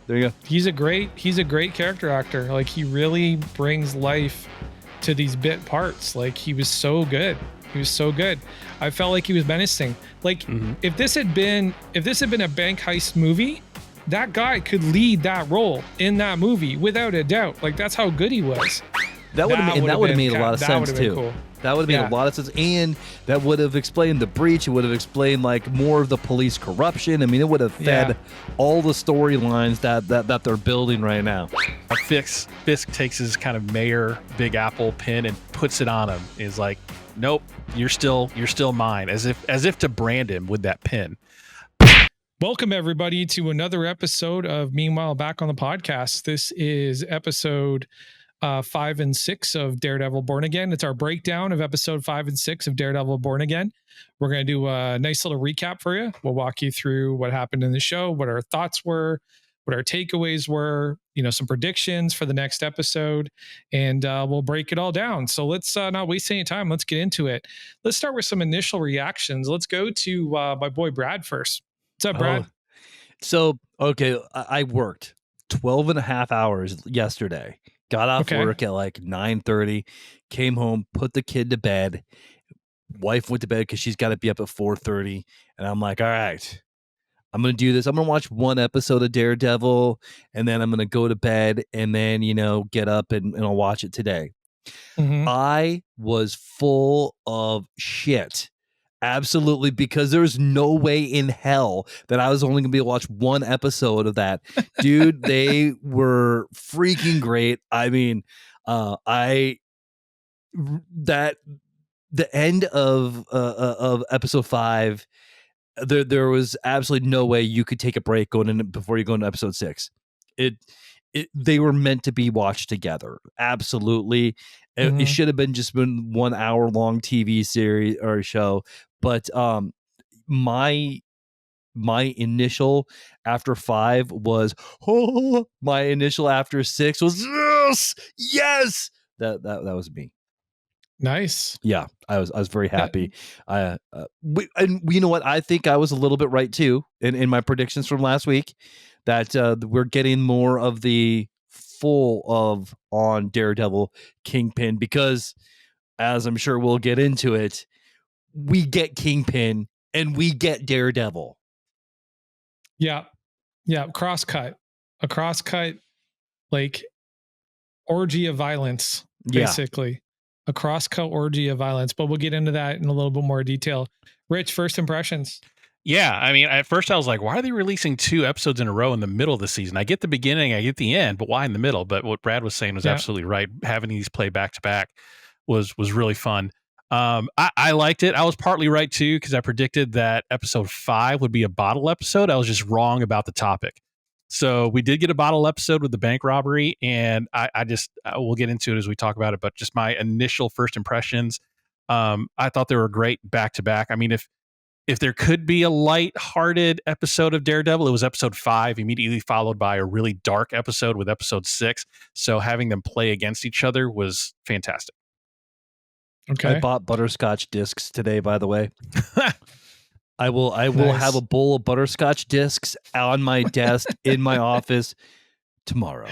There you go. He's a great character actor. Like, he really brings life to these bit parts. Like, he was so good. I felt like he was menacing. Like, if this had been a bank heist movie, that guy could lead that role in that movie without a doubt. Like, that's how good he was. That would have made a lot of sense too. Cool. That would have made a lot of sense, and that would have explained the breach. It would have explained like more of the police corruption. I mean, it would have fed all the storylines that they're building right now. Fisk takes his kind of mayor Big Apple pin and puts it on him. Is like, nope, you're still mine, as if to brand him with that pin. Welcome everybody to another episode of Meanwhile Back on the Podcast. This is episode 5 and 6 of Daredevil Born Again. It's our breakdown of episode 5 and 6 of Daredevil Born Again. We're going to do a nice little recap for you. We'll walk you through what happened in the show, what our thoughts were, what our takeaways were, some predictions for the next episode, and we'll break it all down. So let's not waste any time. Let's get into it. Let's start with some initial reactions. Let's go to my boy Brad first. What's up, Brad? So, okay, I worked 12 and a half hours yesterday. Got off work at like 9:30, came home, put the kid to bed. Wife went to bed because she's got to be up at 4:30. And I'm like, all right, I'm going to do this. I'm going to watch one episode of Daredevil, and then I'm going to go to bed, and then, get up and I'll watch it today. I was full of shit. Absolutely, because there's no way in hell that I was only going to be able to watch one episode of that. Dude, they were freaking great. I mean, the end of episode 5, there was absolutely no way you could take a break going in before you go into episode 6. They were meant to be watched together. Absolutely. It should have been 1 hour long TV series or show. But my initial after 5 was, my initial after 6 was yes. That was me. Nice. Yeah, I was very happy. And you know what? I think I was a little bit right too in my predictions from last week that we're getting more of the full of on Daredevil Kingpin, because as I'm sure we'll get into it, we get Kingpin and we get Daredevil. Yeah. A cross cut, like orgy of violence, basically. A cross-cut orgy of violence, but we'll get into that in a little bit more detail. Rich, first impressions. Yeah, I mean, at first I was like, why are they releasing 2 episodes in a row in the middle of the season? I get the beginning, I get the end, but why in the middle? But what Brad was saying was absolutely right. Having these play back-to-back was really fun. I liked it. I was partly right, too, because I predicted that episode 5 would be a bottle episode. I was just wrong about the topic. So we did get a bottle episode with the bank robbery, and we'll get into it as we talk about it, but just my initial first impressions, I thought they were great back-to-back. I mean, if there could be a light-hearted episode of Daredevil, it was episode 5, immediately followed by a really dark episode with episode 6. So having them play against each other was fantastic. Okay. I bought butterscotch discs today, by the way. I will have a bowl of butterscotch discs on my desk in my office tomorrow.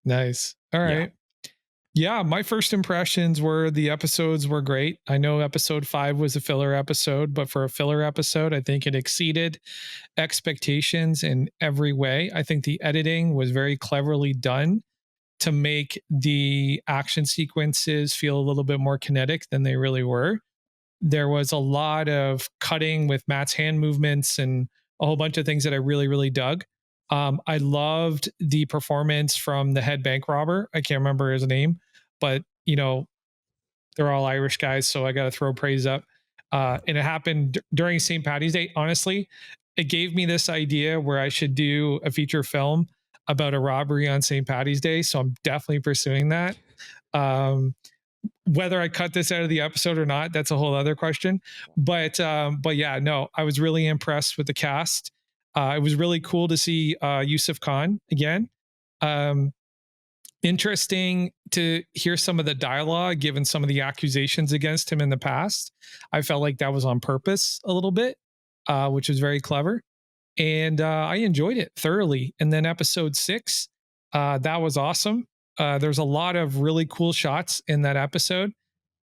Nice. All right. Yeah, my first impressions were the episodes were great. I know episode 5 was a filler episode, but for a filler episode, I think it exceeded expectations in every way. I think the editing was very cleverly done to make the action sequences feel a little bit more kinetic than they really were. There was a lot of cutting with Matt's hand movements and a whole bunch of things that I really, really dug. I loved the performance from the head bank robber. I can't remember his name, but they're all Irish guys, so I got to throw praise up. And it happened during St. Paddy's Day. Honestly, it gave me this idea where I should do a feature film about a robbery on St. Paddy's Day. So I'm definitely pursuing that. Whether I cut this out of the episode or not, that's a whole other question. But yeah, no, I was really impressed with the cast. It was really cool to see Yusuf Khan again. Interesting to hear some of the dialogue, given some of the accusations against him in the past. I felt like that was on purpose a little bit, which was very clever. and I enjoyed it thoroughly. And then episode 6, that was awesome. There's a lot of really cool shots in that episode.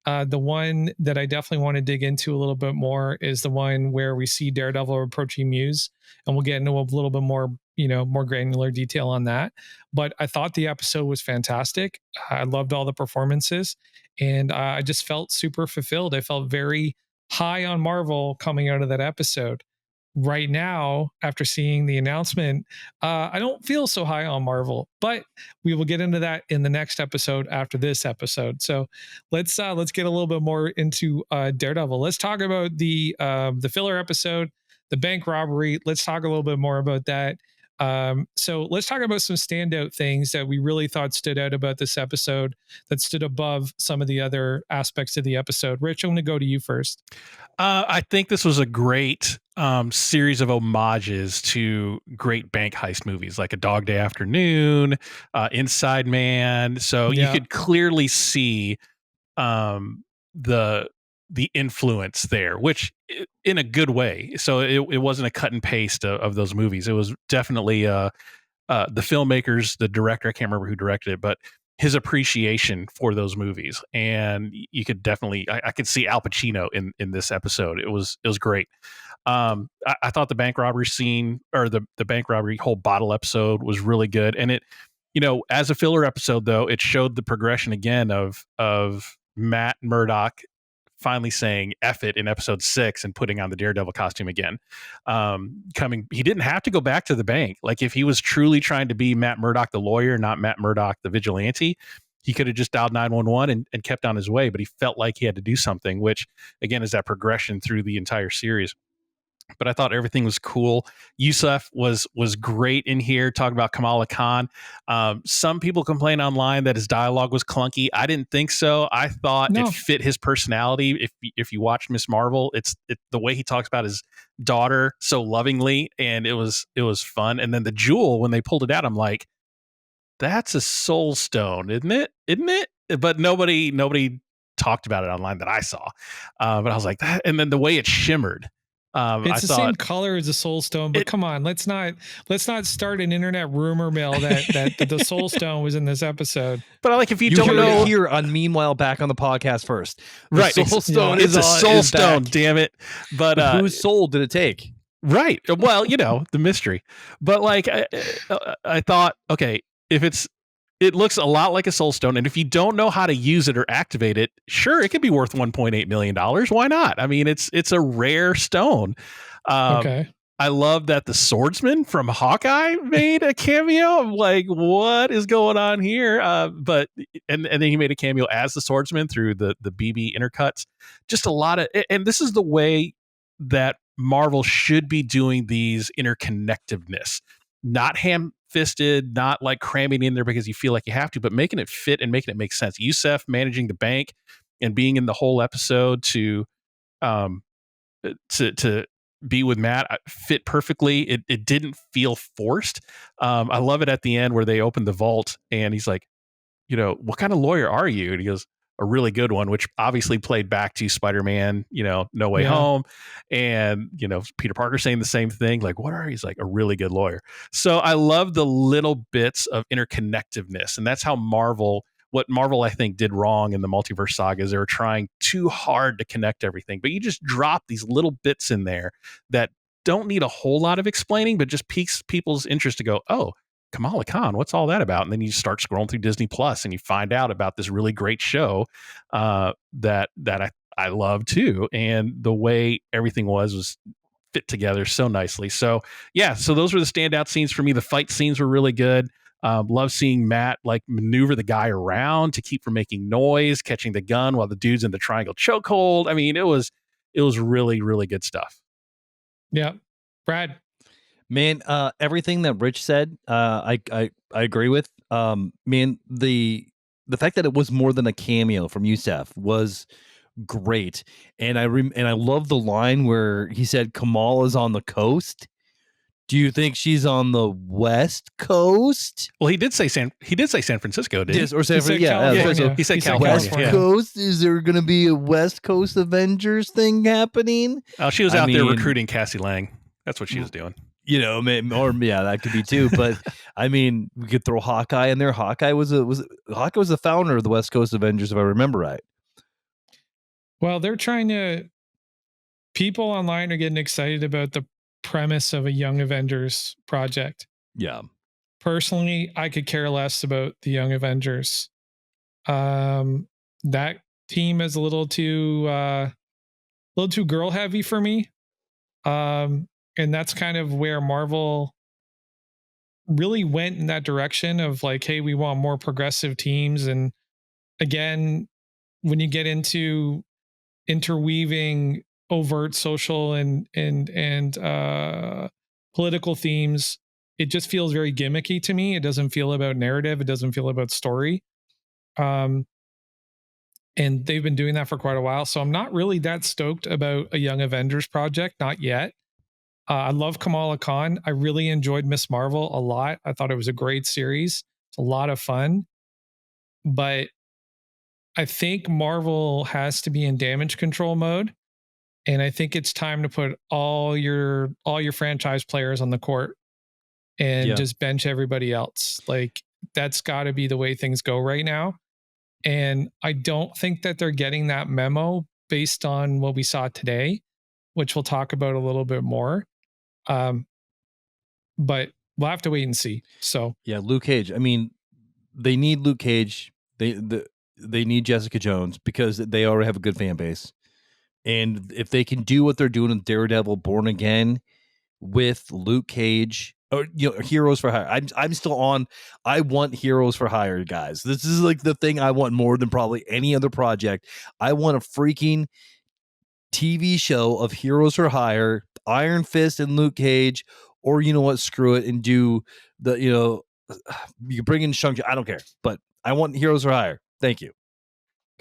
The one that I definitely want to dig into a little bit more is the one where we see Daredevil approaching Muse, and we'll get into a little bit more, more granular detail on that. But I thought the episode was fantastic. I loved all the performances, and I just felt super fulfilled. I felt very high on Marvel coming out of that episode. Right now, after seeing the announcement, I don't feel so high on Marvel, but we will get into that in the next episode after this episode. So let's get a little bit more into Daredevil. Let's talk about the filler episode, the bank robbery. Let's talk a little bit more about that. So let's talk about some standout things that we really thought stood out about this episode, that stood above some of the other aspects of the episode. Rich, I'm going to go to you first. I think this was a great series of homages to great bank heist movies like A Dog Day Afternoon, Inside Man. So you could clearly see the influence there, which in a good way. So it wasn't a cut and paste of those movies. It was definitely the filmmakers, the director, I can't remember who directed it, but his appreciation for those movies. And you could definitely, I could see Al Pacino in this episode. It was great. I thought the bank robbery scene, or the bank robbery whole bottle episode, was really good. And it, as a filler episode though, it showed the progression again of Matt Murdock finally saying F it in episode 6 and putting on the Daredevil costume again. He didn't have to go back to the bank. Like, if he was truly trying to be Matt Murdock, the lawyer, not Matt Murdock, the vigilante, he could have just dialed 911 and kept on his way, but he felt like he had to do something, which again is that progression through the entire series. But I thought everything was cool. Yusuf was great in here, talking about Kamala Khan. Some people complain online that his dialogue was clunky. I didn't think so. I thought it fit his personality. If you watched Miss Marvel, it's the way he talks about his daughter so lovingly, and it was fun. And then the jewel, when they pulled it out, I'm like, that's a soul stone, isn't it? But nobody talked about it online that I saw. But I was like, that. And then the way it shimmered. It's the same color as the Soul Stone, but come on, let's not start an internet rumor mill that the Soul Stone was in this episode. But like, if you don't know, here on Meanwhile back on the podcast first, right? Soul Stone it's a Soul Stone, damn it! But whose soul did it take? Right. Well, the mystery. But like, I thought, okay, if it looks a lot like a soul stone, and if you don't know how to use it or activate it, sure, it could be worth $1.8 million. Why not? I mean, it's a rare stone. Okay. I love that the swordsman from Hawkeye made a cameo. I'm like, what is going on here? But then he made a cameo as the swordsman through the BB intercuts. Just a lot of, and this is the way that Marvel should be doing these interconnectiveness, not ham-fisted, not like cramming in there because you feel like you have to, but making it fit and making it make sense. Yusuf managing the bank and being in the whole episode to be with Matt fit perfectly. It didn't feel forced. I love it at the end where they open the vault and he's like, what kind of lawyer are you? And he goes, a really good one, which obviously played back to Spider-Man, No Way Home. And, Peter Parker saying the same thing, like, what are you? He's like, a really good lawyer. So I love the little bits of interconnectiveness. And that's how what Marvel, I think, did wrong in the multiverse saga is they were trying too hard to connect everything. But you just drop these little bits in there that don't need a whole lot of explaining, but just piques people's interest to go, oh, Kamala Khan, what's all that about? And then you start scrolling through Disney Plus and you find out about this really great show that I love too. And the way everything was fit together so nicely. So yeah, so those were the standout scenes for me. The fight scenes were really good. Love seeing Matt like maneuver the guy around to keep from making noise, catching the gun while the dude's in the triangle chokehold. I mean, it was really, really good stuff. Yeah. Brad. Man, everything that Rich said, I agree with. Man, the fact that it was more than a cameo from Yusuf was great, and I love the line where he said Kamala's on the coast. Do you think she's on the West Coast? Well, he did say San Francisco, didn't he? Yes, or San Francisco. Yeah, he said California. West Coast. Is there going to be a West Coast Avengers thing happening? Oh, she was out there recruiting Cassie Lang. That's what she was doing. that could be too. But I mean, we could throw Hawkeye in there. Hawkeye was the founder of the West Coast Avengers, if I remember right. Well, they're trying to. People online are getting excited about the premise of a Young Avengers project. Yeah. Personally, I could care less about the Young Avengers. That team is a little too girl heavy for me. And that's kind of where Marvel really went in that direction of like, hey, we want more progressive teams. And again, when you get into interweaving overt social and political themes, it just feels very gimmicky to me. It doesn't feel about narrative. It doesn't feel about story. And they've been doing that for quite a while. So I'm not really that stoked about a Young Avengers project. Not yet. I love Kamala Khan. I really enjoyed Miss Marvel a lot. I thought it was a great series. It's a lot of fun. But I think Marvel has to be in damage control mode. And I think it's time to put all your franchise players on the court and just bench everybody else. Like, that's got to be the way things go right now. And I don't think that they're getting that memo based on what we saw today, which we'll talk about a little bit more. But we'll have to wait and see. So yeah, Luke Cage. I mean, they need Luke Cage. They need Jessica Jones because they already have a good fan base. And if they can do what they're doing with Daredevil, Born Again, with Luke Cage, or Heroes for Hire, I'm still on. I want Heroes for Hire, guys. This is like the thing I want more than probably any other project. I want a freaking TV show of Heroes for Hire, Iron Fist and Luke Cage, or you know what, screw it and do the you can bring in Shang-Chi. I don't care, but I want Heroes for Hire. Thank you.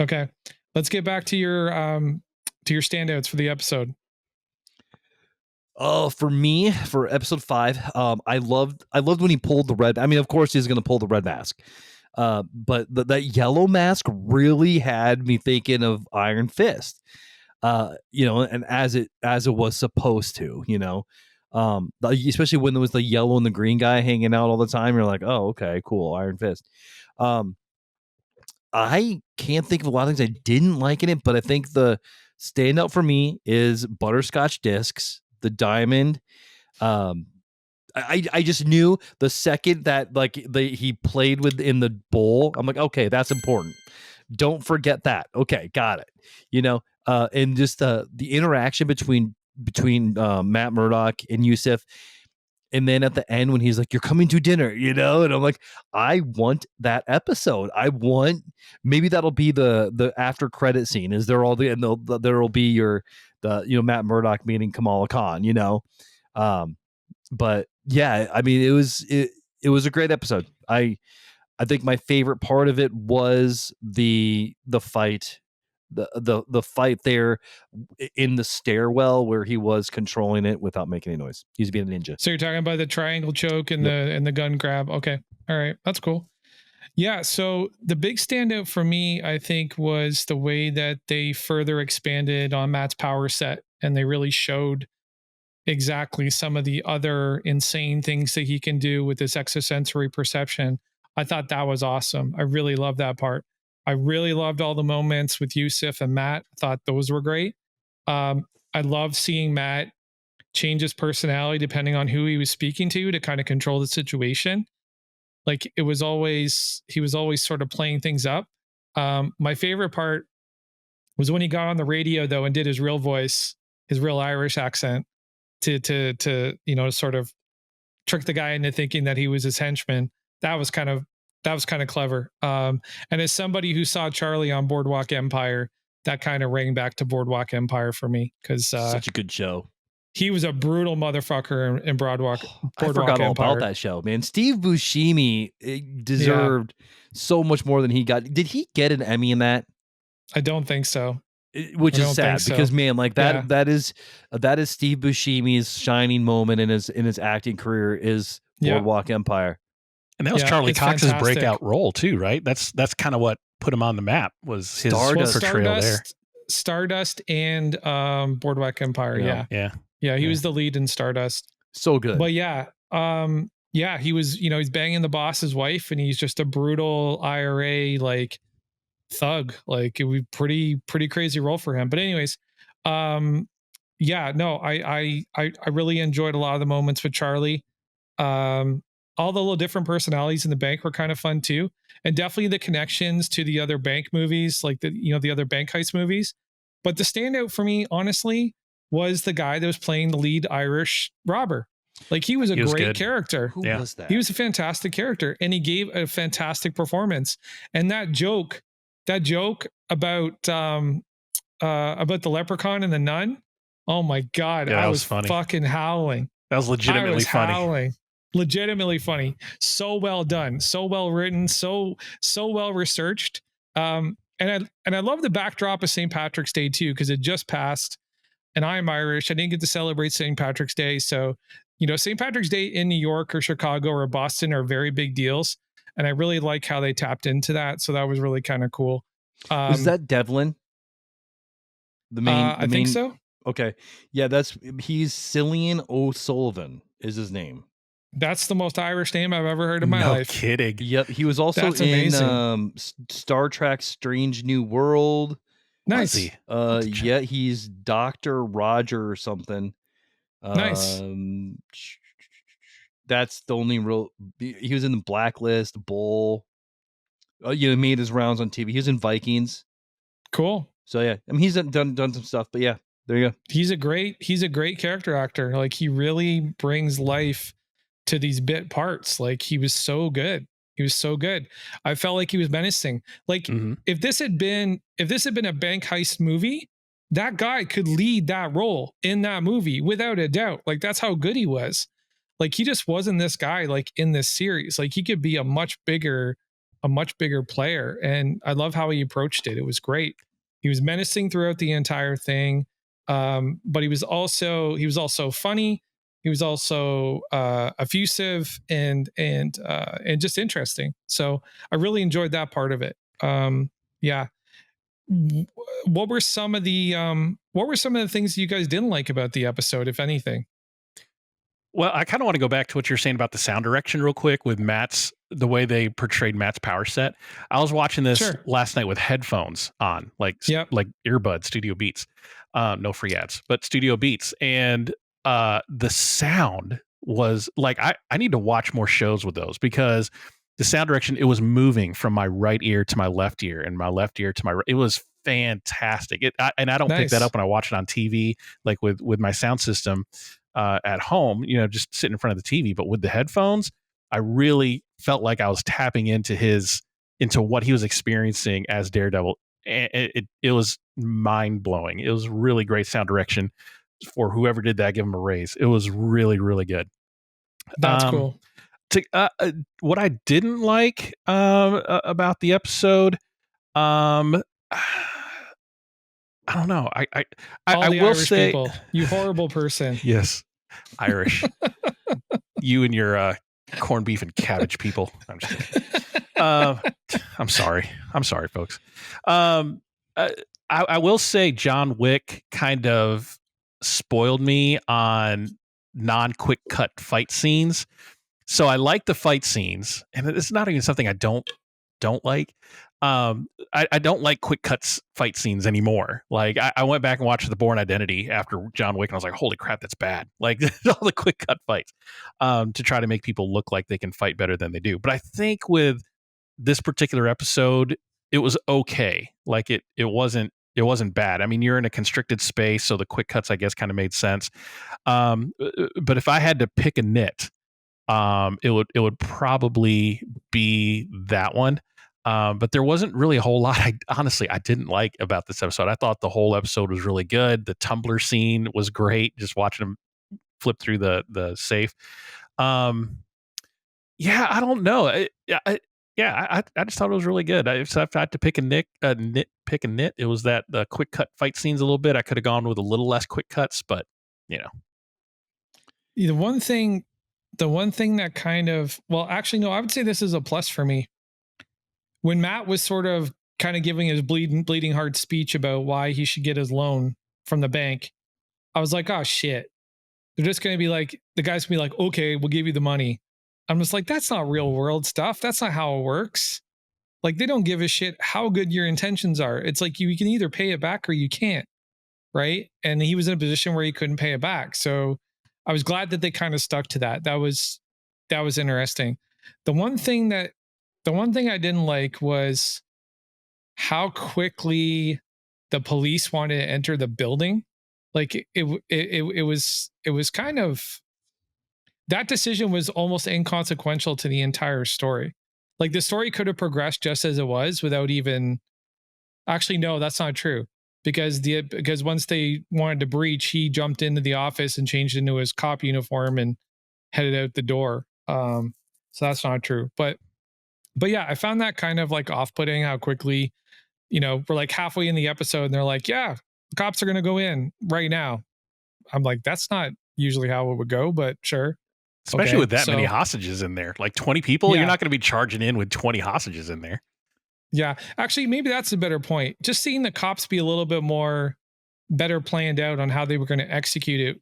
Okay, let's get back to your standouts for the episode. Oh, for me, for episode 5, I loved when he pulled the red. I mean, of course, he's going to pull the red mask, but that yellow mask really had me thinking of Iron Fist. And as it was supposed to, especially when there was the yellow and the green guy hanging out all the time. You're like, oh, okay, cool, Iron Fist. I can't think of a lot of things I didn't like in it, but I think the standout for me is butterscotch discs, the diamond. I just knew the second that he played with in the bowl, I'm like, okay, that's important. Don't forget that. Okay, got it. And just the interaction between Matt Murdock and Yusuf. And then at the end when he's like, you're coming to dinner, and I'm like, I want that episode. Maybe that'll be the after credit scene. Is there all there'll be Matt Murdock meeting Kamala Khan, but yeah, I mean, it was a great episode. I think my favorite part of it was the fight, the fight there in the stairwell where he was controlling it without making any noise. He's being a ninja. So you're talking about the triangle choke and the gun grab. Okay. All right. That's cool. Yeah. So the big standout for me, I think, was the way that they further expanded on Matt's power set, and they really showed exactly some of the other insane things that he can do with this extrasensory perception. I thought that was awesome. I really loved that part. I really loved all the moments with Yusuf and Matt. I thought those were great. I loved seeing Matt change his personality depending on who he was speaking to kind of control the situation. Like he was always sort of playing things up. My favorite part was when he got on the radio though and did his real voice, his real Irish accent to sort of trick the guy into thinking that he was his henchman. That was kind of clever. And as somebody who saw Charlie on Boardwalk Empire, that kind of rang back to Boardwalk Empire for me because such a good show. He was a brutal motherfucker in Boardwalk I forgot all about that show, man. Steve Buscemi deserved so much more than he got. Did he get an Emmy in that? I don't think so. Which is sad because man, like that is Steve Buscemi's shining moment in his acting career is Boardwalk Empire. And that was Charlie Cox's breakout role too, right? That's kind of what put him on the map, was his portrayal there. Stardust and Boardwalk Empire, yeah. He was the lead in Stardust. So good. But yeah, he was, he's banging the boss's wife, and he's just a brutal IRA like thug. Like, it was pretty crazy role for him. But anyways, yeah, no, I really enjoyed a lot of the moments with Charlie. All the little different personalities in the bank were kind of fun too, and definitely the connections to the other bank movies, like the other bank heist movies. But the standout for me, honestly, was the guy that was playing the lead Irish robber. Like, he was a great character. Who was that? He was a fantastic character, and he gave a fantastic performance. And that joke about the leprechaun and the nun, oh my god, I was funny. Fucking howling. That was legitimately funny. Howling. Legitimately funny. So well done, so well written, so well researched. And I love the backdrop of St. Patrick's Day too, because it just passed, and I'm Irish. I didn't get to celebrate St. Patrick's Day, so St. Patrick's Day in New York or Chicago or Boston are very big deals, and I really like how they tapped into that. So that was really kind of cool. Was that Devlin? I think so. Okay, yeah, he's Cillian O'Sullivan is his name. That's the most Irish name I've ever heard in my life. No kidding. Yep, he was also in Star Trek: Strange New World. Nice. Yeah, he's Dr. Roger or something. Nice. That's the only real. He was in the Blacklist, Bull. He made his rounds on TV. He was in Vikings. Cool. So yeah, I mean, he's done some stuff, but yeah, there you go. He's a great character actor. Like, he really brings life to these bit parts. Like, he was so good. I felt like he was menacing. Like, if this had been a bank heist movie, that guy could lead that role in that movie without a doubt. Like, that's how good he was. Like, he just wasn't this guy like in this series. Like, he could be a much bigger player. And I love how he approached it. It was great. He was menacing throughout the entire thing. But he was also funny. He was also effusive and just interesting. So I really enjoyed that part of it. Yeah. What were some of the things you guys didn't like about the episode, if anything? Well, I kind of want to go back to what you're saying about the sound direction real quick with the way they portrayed Matt's power set. I was watching this last night with headphones on, like earbuds, Studio Beats. No free ads, but Studio Beats. And the sound was like, I need to watch more shows with those, because the sound direction, it was moving from my right ear to my left ear and my left ear to my right. It was fantastic. And I don't pick that up when I watch it on TV, like with my sound system at home, just sitting in front of the TV. But with the headphones, I really felt like I was tapping into what he was experiencing as Daredevil. And it was mind blowing. It was really great sound direction for whoever did that. Give him a raise. It was really, really good. That's cool. What I didn't like about the episode, I don't know. I will Irish say, people, you horrible person. Yes, Irish. You and your corned beef and cabbage people. I'm just kidding. I'm sorry, folks. I will say John Wick kind of spoiled me on non-quick cut fight scenes. So I like the fight scenes, and it's not even something I don't like. I don't like quick cuts fight scenes anymore. Like, I went back and watched The Bourne Identity after John Wick, and I was like, holy crap, that's bad. Like, all the quick cut fights to try to make people look like they can fight better than they do. But I think with this particular episode, it was okay. Like, it wasn't bad. I mean, you're in a constricted space, so the quick cuts, I guess, kind of made sense. But if I had to pick a nit, it would probably be that one. But there wasn't really a whole lot I didn't like about this episode. I thought the whole episode was really good. The Tumblr scene was great, just watching him flip through the safe. Yeah, I don't know. I just thought it was really good. If I had to pick a nit, it was that the quick cut fight scenes a little bit. I could have gone with a little less quick cuts, but the one thing that kind of, well, actually, no, I would say this is a plus for me. When Matt was sort of kind of giving his bleeding heart speech about why he should get his loan from the bank, I was like, oh shit, They're just going to be like, the guy's going to be like, okay, we'll give you the money. I'm just like, that's not real world stuff. That's not how it works. Like, they don't give a shit how good your intentions are. It's like you can either pay it back or you can't. Right. And he was in a position where he couldn't pay it back. So I was glad that they kind of stuck to that. That was interesting. The one thing I didn't like was how quickly the police wanted to enter the building. Like it was kind of, that decision was almost inconsequential to the entire story. Like, the story could have progressed just as it was without even, actually, no, that's not true. Because once they wanted to breach, he jumped into the office and changed into his cop uniform and headed out the door. So that's not true. But yeah, I found that kind of like off-putting how quickly, we're like halfway in the episode and they're like, yeah, the cops are going to go in right now. I'm like, that's not usually how it would go, but sure. Especially with that many hostages in there, like 20 people, you're not going to be charging in with 20 hostages in there. Yeah, actually, maybe that's a better point. Just seeing the cops be a little bit more better planned out on how they were going to execute it,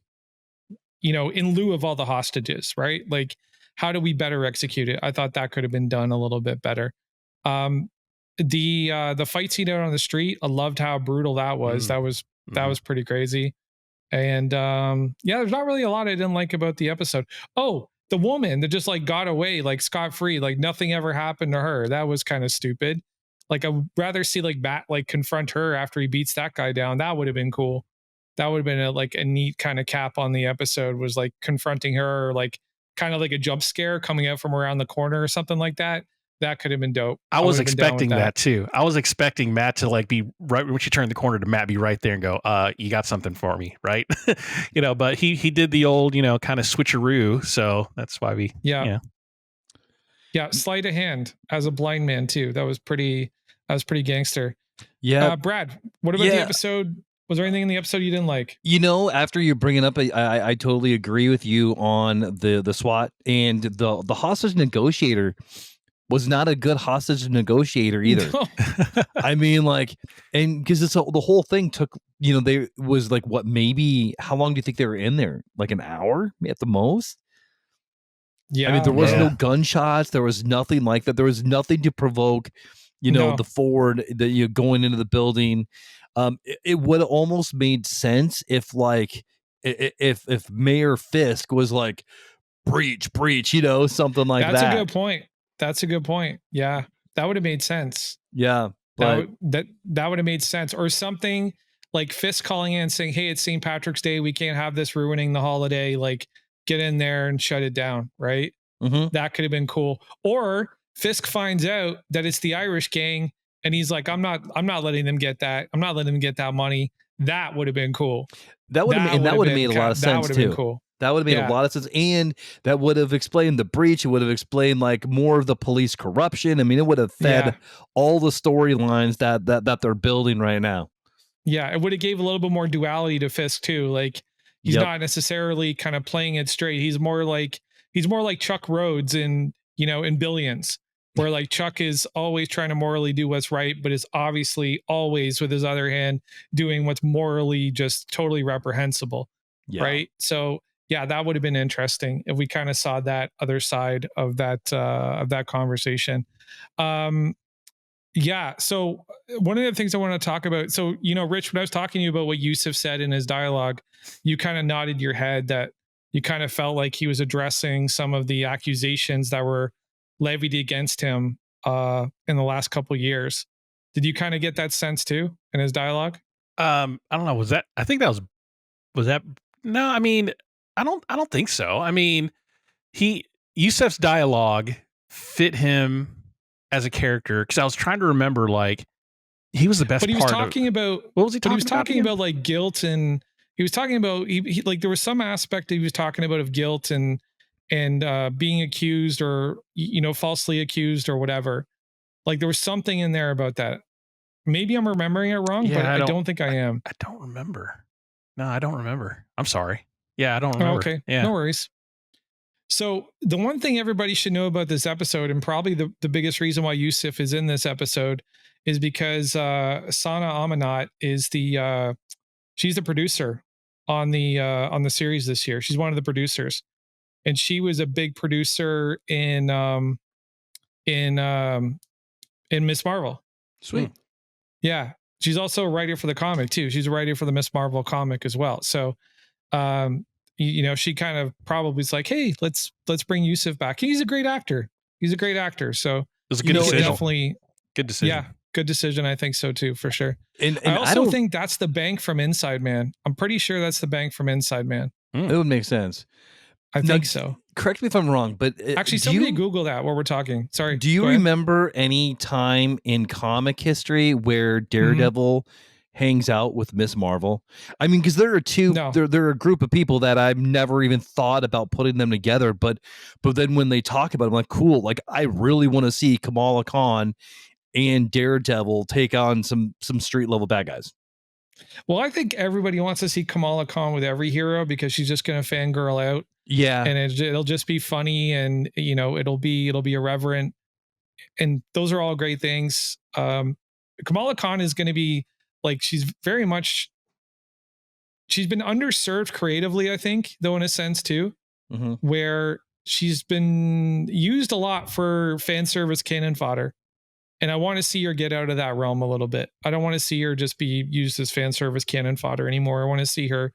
in lieu of all the hostages, right? Like, how do we better execute it? I thought that could have been done a little bit better. The fight scene out on the street, I loved how brutal that was. That was pretty crazy. And there's not really a lot I didn't like about the episode. Oh, the woman that just like got away like scot-free, like nothing ever happened to her. That was kind of stupid. Like, I would rather see like Matt like confront her after he beats that guy down. That would have been cool. That would have been a neat kind of cap on the episode, was like confronting her, or like kind of like a jump scare coming out from around the corner or something like that. That could have been dope. I was expecting that too. I was expecting Matt to like be right when she turned the corner, to Matt be right there and go, you got something for me, right? But he did the old, kind of switcheroo. So that's why we, yeah, sleight of hand as a blind man too. That was pretty gangster. Yeah. Brad, what about the episode? Was there anything in the episode you didn't like? After you're bringing up, I totally agree with you on the SWAT, and the hostage negotiator was not a good hostage negotiator either. No. I mean, like, and because the whole thing took, they was like, what, maybe, how long do you think they were in there? Like an hour at the most? Yeah. I mean, there was no gunshots. There was nothing like that. There was nothing to provoke, the Ford that you're going into the building. It would have almost made sense if if Mayor Fisk was like, breach, something like that. That's a good point. That's a good point. Yeah, that would have made sense. Yeah, but that would have made sense. Or something like Fisk calling in and saying, hey, it's St. Patrick's Day. We can't have this ruining the holiday. Like, get in there and shut it down, right? Mm-hmm. That could have been cool. Or Fisk finds out that it's the Irish gang and he's like, I'm not letting them get that. I'm not letting them get that money. That would have been cool. That would have made a lot of sense too. That would have been cool. That would have made a lot of sense, and that would have explained the breach. It would have explained like more of the police corruption. I mean, it would have fed all the storylines that they're building right now. Yeah, it would have gave a little bit more duality to Fisk too. Like, he's not necessarily kind of playing it straight. He's more like Chuck Rhodes in Billions, where like Chuck is always trying to morally do what's right, but is obviously always with his other hand doing what's morally just totally reprehensible. Yeah. Right. So yeah, that would have been interesting if we kind of saw that other side of that conversation. Yeah. So one of the things I want to talk about, so, Rich, when I was talking to you about what Yusuf said in his dialogue, you kind of nodded your head that you kind of felt like he was addressing some of the accusations that were levied against him in the last couple of years. Did you kind of get that sense too in his dialogue? I don't know. Was that? No, I mean, I don't think so. I mean, Yusuf's dialogue fit him as a character, because I was trying to remember, like, he was the best. But he was talking about, what was he talking about? He was talking about like guilt, and he was talking about he like there was some aspect that he was talking about of guilt and being accused or falsely accused or whatever. Like, there was something in there about that. Maybe I'm remembering it wrong, but I don't think I am. I don't remember. No, I don't remember. I'm sorry. Yeah, I don't remember. Oh, okay. Yeah. No worries. So the one thing everybody should know about this episode, and probably the biggest reason why Yusuf is in this episode, is because Sana Amanat is she's the producer on the series this year. She's one of the producers, and she was a big producer in Miss Marvel. Sweet. Yeah, she's also a writer for the comic too. She's a writer for the Miss Marvel comic as well. So, she kind of probably is like, hey, let's bring Yusuf back. He's a great actor. So it was a good decision. Definitely good decision. Yeah, good decision. I think so too, for sure. And I also think that's the bank from Inside Man. I'm pretty sure that's the bank from Inside Man. It would make sense. I think so. Correct me if I'm wrong, but actually, somebody Google that while we're talking. Sorry. Do you remember any time in comic history where Daredevil hangs out with Miss Marvel? I mean, because there are two. No. There are a group of people that I've never even thought about putting them together. But then when they talk about it, I'm like, cool. Like, I really want to see Kamala Khan and Daredevil take on some street level bad guys. Well, I think everybody wants to see Kamala Khan with every hero because she's just going to fangirl out. Yeah. And it'll just be funny, and it'll be irreverent, and those are all great things. Kamala Khan is going to be like, she's been underserved creatively, I think, though, in a sense too, where she's been used a lot for fan service cannon fodder. And I want to see her get out of that realm a little bit. I don't want to see her just be used as fan service cannon fodder anymore. I want to see her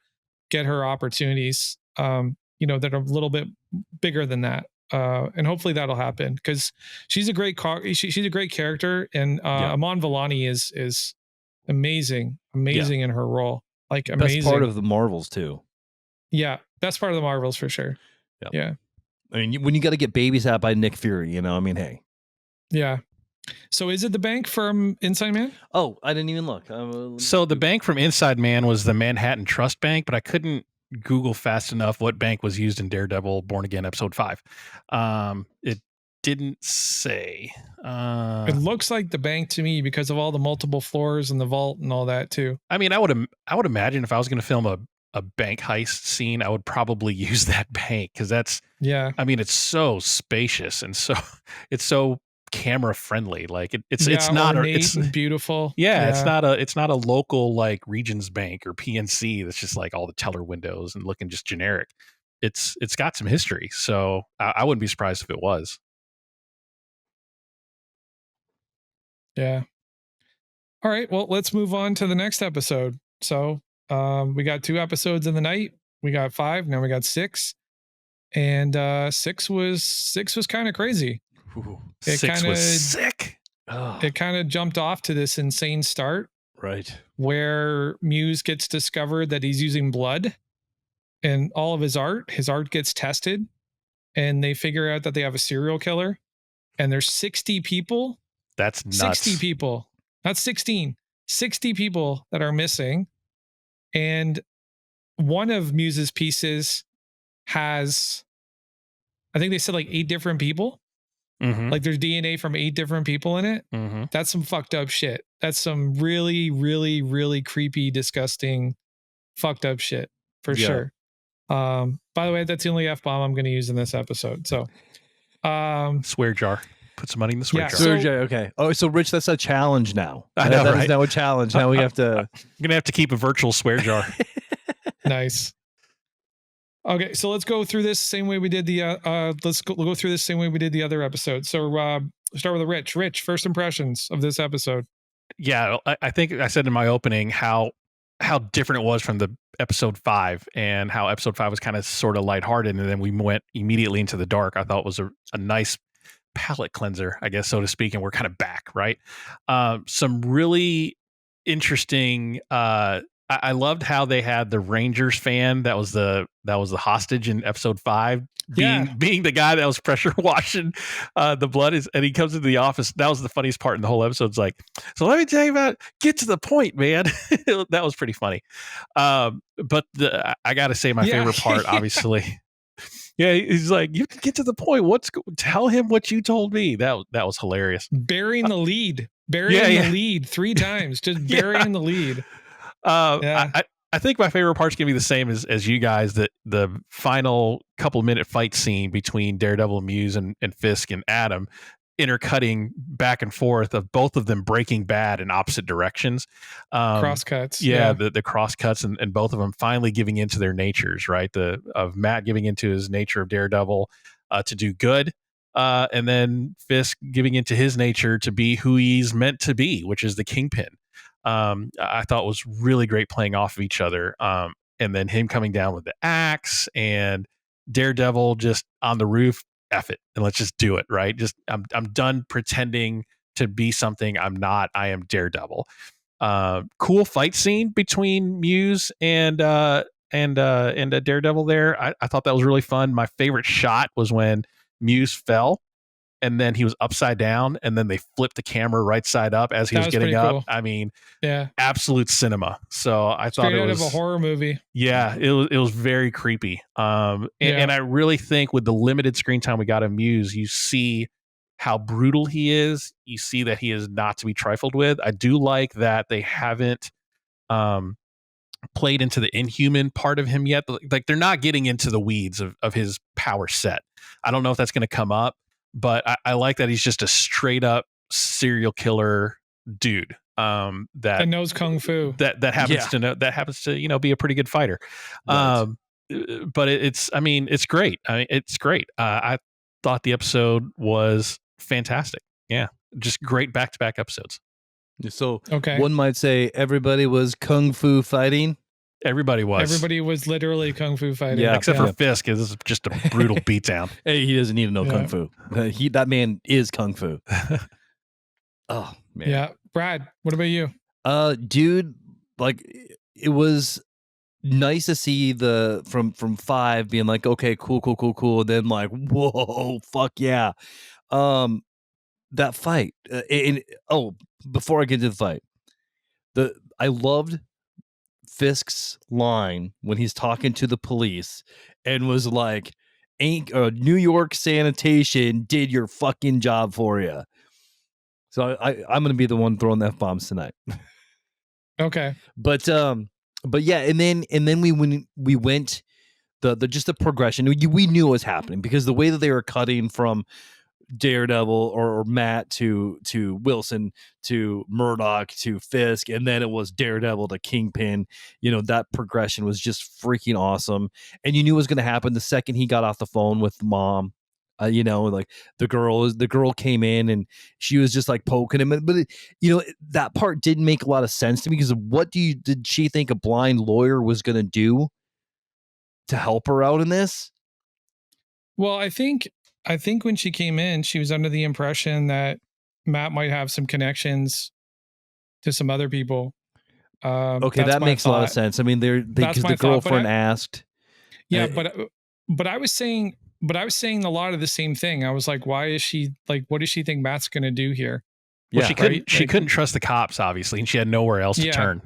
get her opportunities, that are a little bit bigger than that. And hopefully that'll happen, because she's a great she's a great character, and Iman Vellani is amazing in her role. Like, amazing. Best part of the Marvels too. Yeah, best part of the Marvels for sure. Yeah. I mean, when you got to get babysat by Nick Fury, I mean, hey. Yeah. So is it the bank from Inside Man? Oh, I didn't even look. So the bank from Inside Man was the Manhattan Trust Bank, but I couldn't Google fast enough what bank was used in Daredevil Born Again episode 5. It didn't say. It looks like the bank to me because of all the multiple floors and the vault and all that too. I mean, I would imagine if I was going to film a bank heist scene, I would probably use that bank, because that's, I mean, it's so spacious and so it's so camera friendly. Like it's not it's beautiful. It's not a local like Regions Bank or PNC that's just like all the teller windows and looking just generic. It's got some history, so I wouldn't be surprised if it was. Yeah. All right, well, let's move on to the next episode. So we got 2 episodes in the night. We got 5, now we got 6. And 6 was kind of crazy. Ooh, 6 was sick. It kind of jumped off to this insane start, right? Where Muse gets discovered that he's using blood, and all of his art gets tested, and they figure out that they have a serial killer, and there's 60 people. That's nuts. 60 people, not 16. 60 people that are missing, and one of Muse's pieces has, I think they said like 8 different people. Like, there's DNA from 8 different people in it. That's some fucked up shit. That's some really, really, really creepy, disgusting, fucked up shit for sure. By the way, that's the only F-bomb I'm going to use in this episode. So, swear jar. Put some money in the swear jar. Swear jar. Okay. Oh, so Rich, that's a challenge now. I know, that right? is now a challenge. Now we have to. I'm gonna have to keep a virtual swear jar. Nice. Okay, so let's go through this same way we did the we'll go through this same way we did the other episode. So start with Rich. Rich, first impressions of this episode. Yeah, I think I said in my opening how different it was from the episode 5, and how episode 5 was kind of sort of lighthearted, and then we went immediately into the dark. I thought it was a nice palate cleanser, I guess, so to speak, and we're kind of back, right? Some really interesting I loved how they had the Rangers fan that was the hostage in episode 5 being the guy that was pressure washing the blood, and he comes into the office. That was the funniest part in the whole episode. It's like, so let me tell you about, get to the point, man. That was pretty funny. But I got to say my favorite part, obviously. Yeah, he's like, you get to the point. Tell him what you told me. That was hilarious. Burying the lead. The lead 3 times. Just burying the lead. I think my favorite part's gonna be the same as you guys. That the final couple minute fight scene between Daredevil, Muse, and Fisk and Adam. intercutting back and forth of both of them breaking bad in opposite directions. Crosscuts. The crosscuts and both of them finally giving into their natures, right? Of Matt giving into his nature of Daredevil to do good. And then Fisk giving into his nature to be who he's meant to be, which is the Kingpin. I thought was really great playing off of each other. And then him coming down with the axe and Daredevil just on the roof, F it, and let's just do it, right? Just I'm done pretending to be something I'm not. I am Daredevil. Cool fight scene between Muse and Daredevil there. I thought that was really fun. My favorite shot was when Muse fell and then he was upside down and then they flipped the camera right side up as he was getting up. Cool. I mean, absolute cinema. So I thought it was out of a horror movie. Yeah, it was very creepy. And I really think with the limited screen time we got of Muse, you see how brutal he is. You see that he is not to be trifled with. I do like that they haven't played into the inhuman part of him yet. Like they're not getting into the weeds of his power set. I don't know if that's going to come up, but I like that he's just a straight up serial killer dude that knows kung fu. That happens to know be a pretty good fighter. Right. But it's great. It's great. I thought the episode was fantastic. Yeah, just great back-to-back episodes. So one might say everybody was kung fu fighting. Everybody was literally kung fu fighting. Except for Fisk. This is just a brutal beatdown. Hey, he doesn't need to know kung fu. That man is kung fu. Oh man. Yeah, Brad, what about you? Dude, like it was nice to see the from 5 being like, okay, cool. And then like, whoa, fuck yeah. That fight. Before I get to the fight, I loved Fisk's line when he's talking to the police and was like, New York sanitation did your fucking job for you. So I'm gonna be the one throwing the F-bombs tonight. Okay. But yeah, and then we went the progression. We knew what was happening because the way that they were cutting from Daredevil or Matt to Wilson to Murdoch to Fisk, and then it was Daredevil to Kingpin. That progression was just freaking awesome, and you knew what was going to happen the second he got off the phone with Mom. Like the girl came in and she was just like poking him, but that part didn't make a lot of sense to me because did she think a blind lawyer was going to do to help her out in this? Well, I think when she came in, she was under the impression that Matt might have some connections to some other people. Okay, that makes a lot of sense. I mean, because the girlfriend asked. Yeah, but I was saying a lot of the same thing. I was like, why is she like, what does she think Matt's going to do here? Well, she couldn't trust the cops, obviously, and she had nowhere else to turn.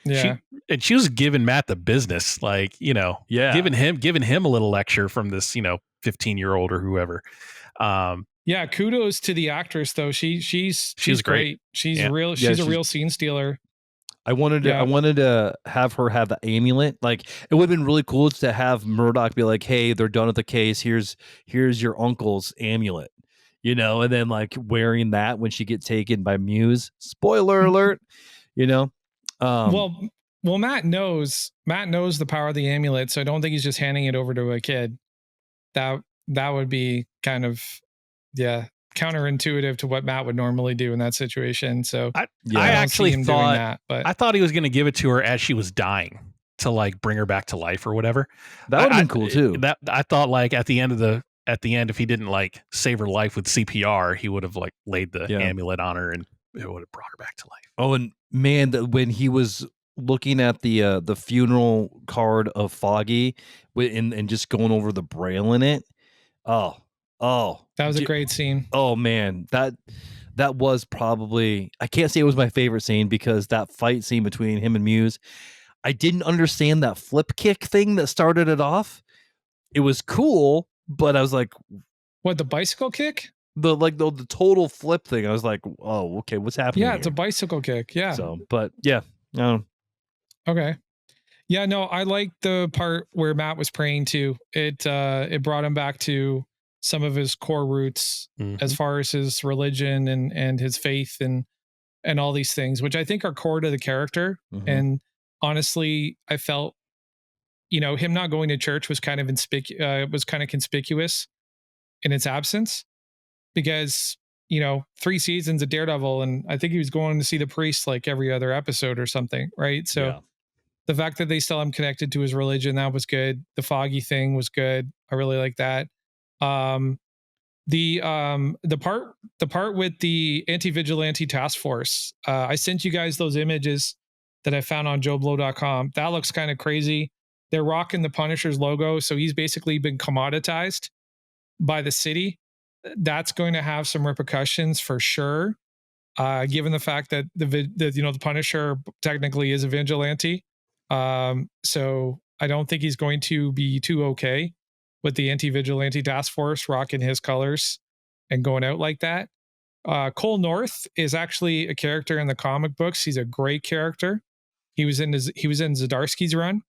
Yeah. She was giving Matt the business, like, giving him a little lecture from this, 15-year-old or whoever. Yeah, kudos to the actress though. She's great. She's a real scene stealer. I wanted to have her have the amulet. Like it would have been really cool to have Murdoch be like, "Hey, they're done with the case. Here's your uncle's amulet." And then like wearing that when she gets taken by Muse. Spoiler alert, Well, Matt knows the power of the amulet, so I don't think he's just handing it over to a kid. That would be kind of counterintuitive to what Matt would normally do in that situation. So I actually thought I thought he was going to give it to her as she was dying to like bring her back to life or whatever. That would have been cool too. I thought like at the end, if he didn't like save her life with CPR, he would have like laid the amulet on her and it would have brought her back to life. Oh, and man, when he was looking at the funeral card of Foggy and just going over the braille in it. Oh, that was a great scene. Oh man, that was probably, I can't say it was my favorite scene because that fight scene between him and Muse, I didn't understand that flip kick thing that started it off. It was cool, but I was like, what, the bicycle kick? The total flip thing. I was like, oh, okay, what's happening? Yeah, it's a bicycle kick. Yeah. So, but yeah. Okay. Yeah, no, I like the part where Matt was praying too. It brought him back to some of his core roots as far as his religion and his faith and all these things, which I think are core to the character. And honestly, I felt, him not going to church was kind of conspicuous in its absence, because 3 seasons of Daredevil, and I think he was going to see the priest like every other episode or something, right? So the fact that they still have him connected to his religion, that was good. The Foggy thing was good. I really like that. The part with the anti-vigilante task force, I sent you guys those images that I found on JoeBlow.com. That looks kind of crazy. They're rocking the Punisher's logo, so he's basically been commoditized by the city. That's going to have some repercussions for sure, given the fact that the Punisher technically is a vigilante. So I don't think he's going to be too okay with the anti-vigilante task force rocking his colors and going out like that. Cole North is actually a character in the comic books. He's a great character. He was in Zdarsky's run,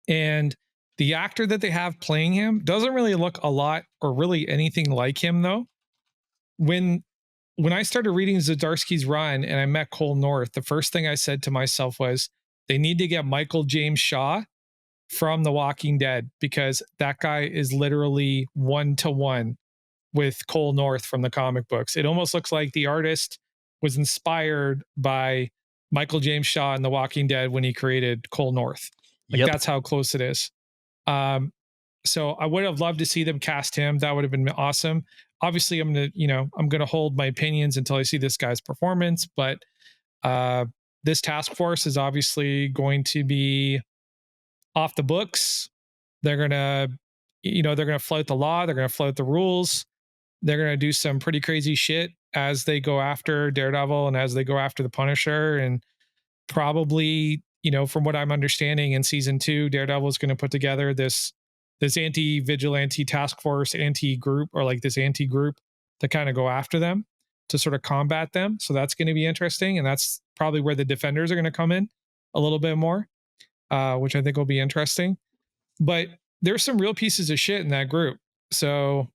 and the actor that they have playing him doesn't really look a lot or really anything like him, though. When I started reading Zdarsky's run and I met Cole North, the first thing I said to myself was, they need to get Michael James Shaw from The Walking Dead, because that guy is literally 1-to-1 with Cole North from the comic books. It almost looks like the artist was inspired by Michael James Shaw in The Walking Dead when he created Cole North. That's how close it is. So I would have loved to see them cast him. That would have been awesome. Obviously, I'm gonna hold my opinions until I see this guy's performance, but this task force is obviously going to be off the books. They're gonna float the law. They're gonna float the rules. They're gonna do some pretty crazy shit as they go after Daredevil and as they go after the Punisher. And probably, from what I'm understanding, in season 2, Daredevil is going to put together this anti-vigilante task force, anti-group, or like this anti-group to kind of go after them, to sort of combat them. So that's going to be interesting. And that's probably where the Defenders are going to come in a little bit more, which I think will be interesting. But there's some real pieces of shit in that group. So,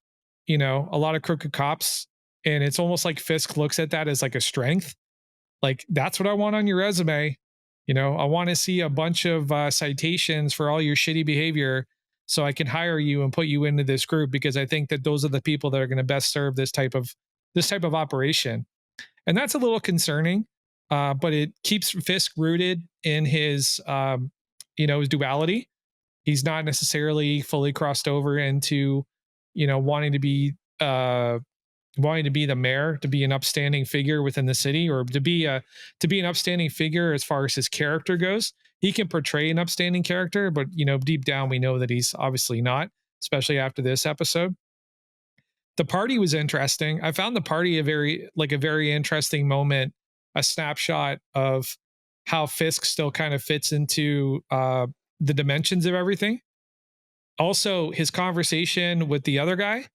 a lot of crooked cops. And it's almost like Fisk looks at that as like a strength. Like, that's what I want on your resume. I want to see a bunch of citations for all your shitty behavior, so I can hire you and put you into this group, because I think that those are the people that are going to best serve this type of operation. And that's a little concerning, but it keeps Fisk rooted in his his duality. He's not necessarily fully crossed over into wanting to be the mayor, to be an upstanding figure within the city, or to be an upstanding figure as far as his character goes. He can portray an upstanding character, but deep down we know that he's obviously not, especially after this episode. The party was interesting. I found the party a very interesting moment, a snapshot of how Fisk still kind of fits into the dimensions of everything. Also, his conversation with the other guy,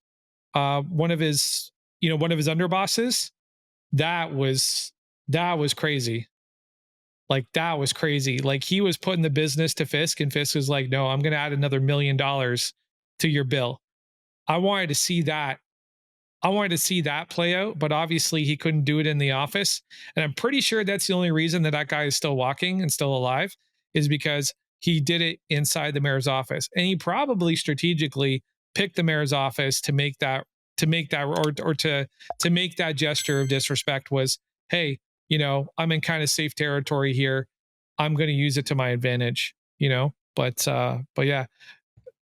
one of his underbosses, that was crazy. Like, that was crazy. Like, he was putting the business to Fisk, and Fisk was like, no, I'm going to add another $1 million to your bill. I wanted to see that play out, but obviously he couldn't do it in the office. And I'm pretty sure that's the only reason that guy is still walking and still alive, is because he did it inside the mayor's office. And he probably strategically picked the mayor's office to make that gesture of disrespect. Was, hey, I'm in kind of safe territory here. I'm going to use it to my advantage, but yeah,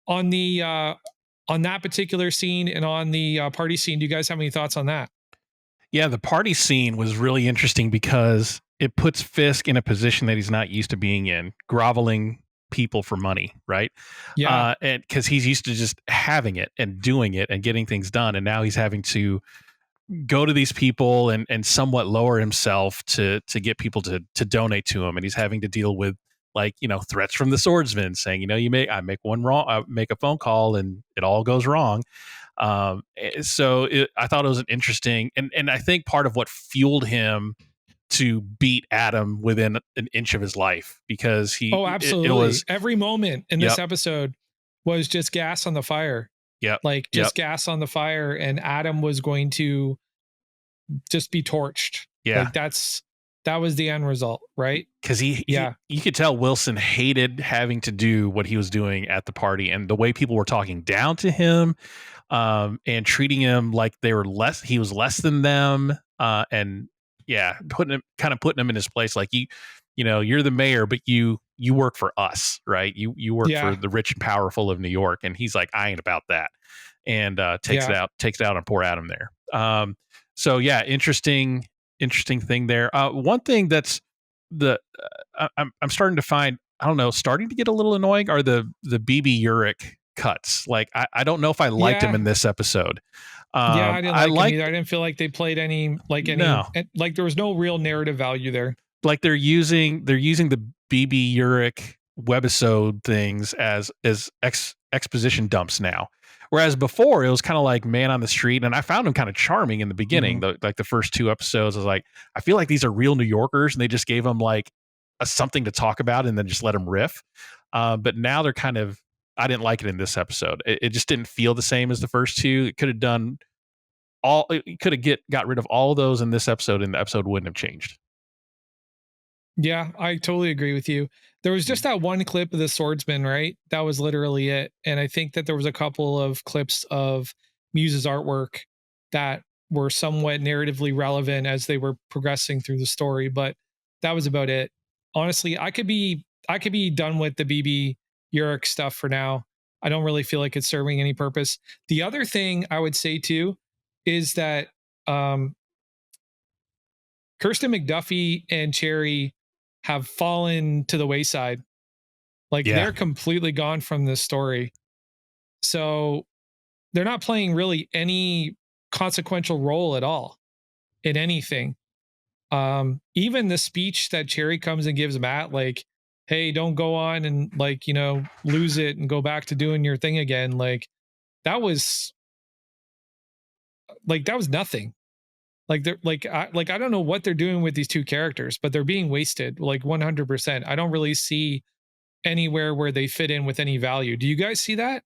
on that particular scene and on the party scene, do you guys have any thoughts on that? Yeah, the party scene was really interesting because it puts Fisk in a position that he's not used to being in, groveling people for money, right? Yeah. And because he's used to just having it and doing it and getting things done. And now he's having to go to these people and somewhat lower himself to get people to donate to him. And he's having to deal with, like, threats from the swordsman saying, I make a phone call and it all goes wrong. So I thought it was an interesting, and I think part of what fueled him to beat Adam within an inch of his life, because absolutely. It was every moment in this episode was just gas on the fire. Yep. Like just gas on the fire, and Adam was going to just be torched. Yeah. Like that was the end result, right? Because you could tell Wilson hated having to do what he was doing at the party, and the way people were talking down to him, and treating him like he was less than them, and putting him in his place. Like you're the mayor, but you work for us, right? You work for the rich and powerful of New York, and he's like, I ain't about that, and takes it out on poor Adam there. So yeah, interesting thing there. One thing that's I'm starting to find, I don't know, starting to get a little annoying are the BB Urich cuts. Like I don't know if I liked him in this episode. I didn't like him either. I didn't feel like they played any like there was no real narrative value there. Like they're using the BB Urich webisode things as exposition dumps now. Whereas before it was kind of like man on the street, and I found him kind of charming in the beginning. Like the first 2 episodes, I was like, I feel like these are real New Yorkers, and they just gave them like something to talk about, and then just let them riff. But now they're kind of, I didn't like it in this episode. It just didn't feel the same as the first 2. It could have done all. It could have got rid of all of those in this episode, and the episode wouldn't have changed. Yeah, I totally agree with you. There was just that one clip of the swordsman, right? That was literally it. And I think that there was a couple of clips of Muse's artwork that were somewhat narratively relevant as they were progressing through the story, but that was about it. Honestly, I could be done with the BB Urich stuff for now. I don't really feel like it's serving any purpose. The other thing I would say too is that Kirsten McDuffie and Cherry have fallen to the wayside. Like they're completely gone from this story. So they're not playing really any consequential role at all in anything. Even the speech that Cherry comes and gives Matt, like, hey, don't go on and like, lose it and go back to doing your thing again. Like that was nothing. Like they're I don't know what they're doing with these 2 characters, but they're being wasted like 100%. I don't really see anywhere where they fit in with any value. Do you guys see that?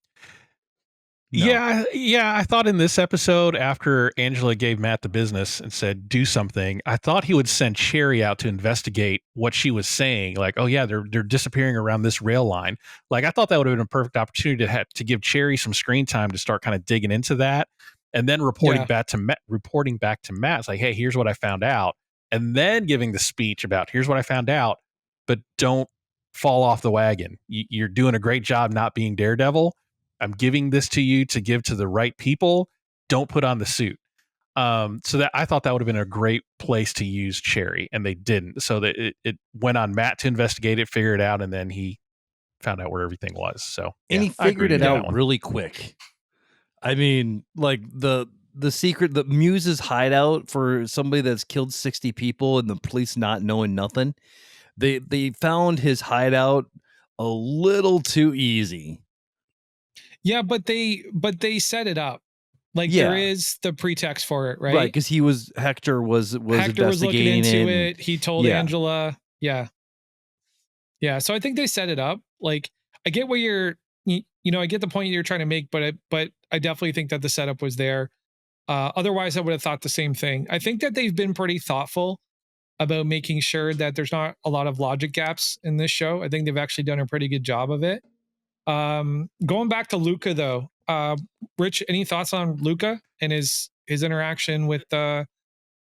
No. Yeah. I thought in this episode, after Angela gave Matt the business and said, do something, I thought he would send Cherry out to investigate what she was saying. Like, oh yeah, they're disappearing around this rail line. Like, I thought that would have been a perfect opportunity to give Cherry some screen time to start kind of digging into that. And then reporting back to Matt. It's like, hey, here's what I found out. And then giving the speech about here's what I found out, but don't fall off the wagon. You're doing a great job not being Daredevil. I'm giving this to you to give to the right people. Don't put on the suit. So that I thought that would have been a great place to use Cherry, and they didn't. So that it went on Matt to investigate it, figure it out, and then he found out where everything was. So and he figured it out really quick. I mean, like the secret, the Muse's hideout for somebody that's killed 60 people and the police not knowing nothing. They found his hideout a little too easy. Yeah, but they set it up. Like there is the pretext for it, right? Right, because Hector was looking into it. He told Angela. Yeah. So I think they set it up. Like I get what I get the point you're trying to make, but I definitely think that the setup was there. Otherwise, I would have thought the same thing. I think that they've been pretty thoughtful about making sure that there's not a lot of logic gaps in this show. I think they've actually done a pretty good job of it. Going back to Luca though, Rich, any thoughts on Luca and his interaction with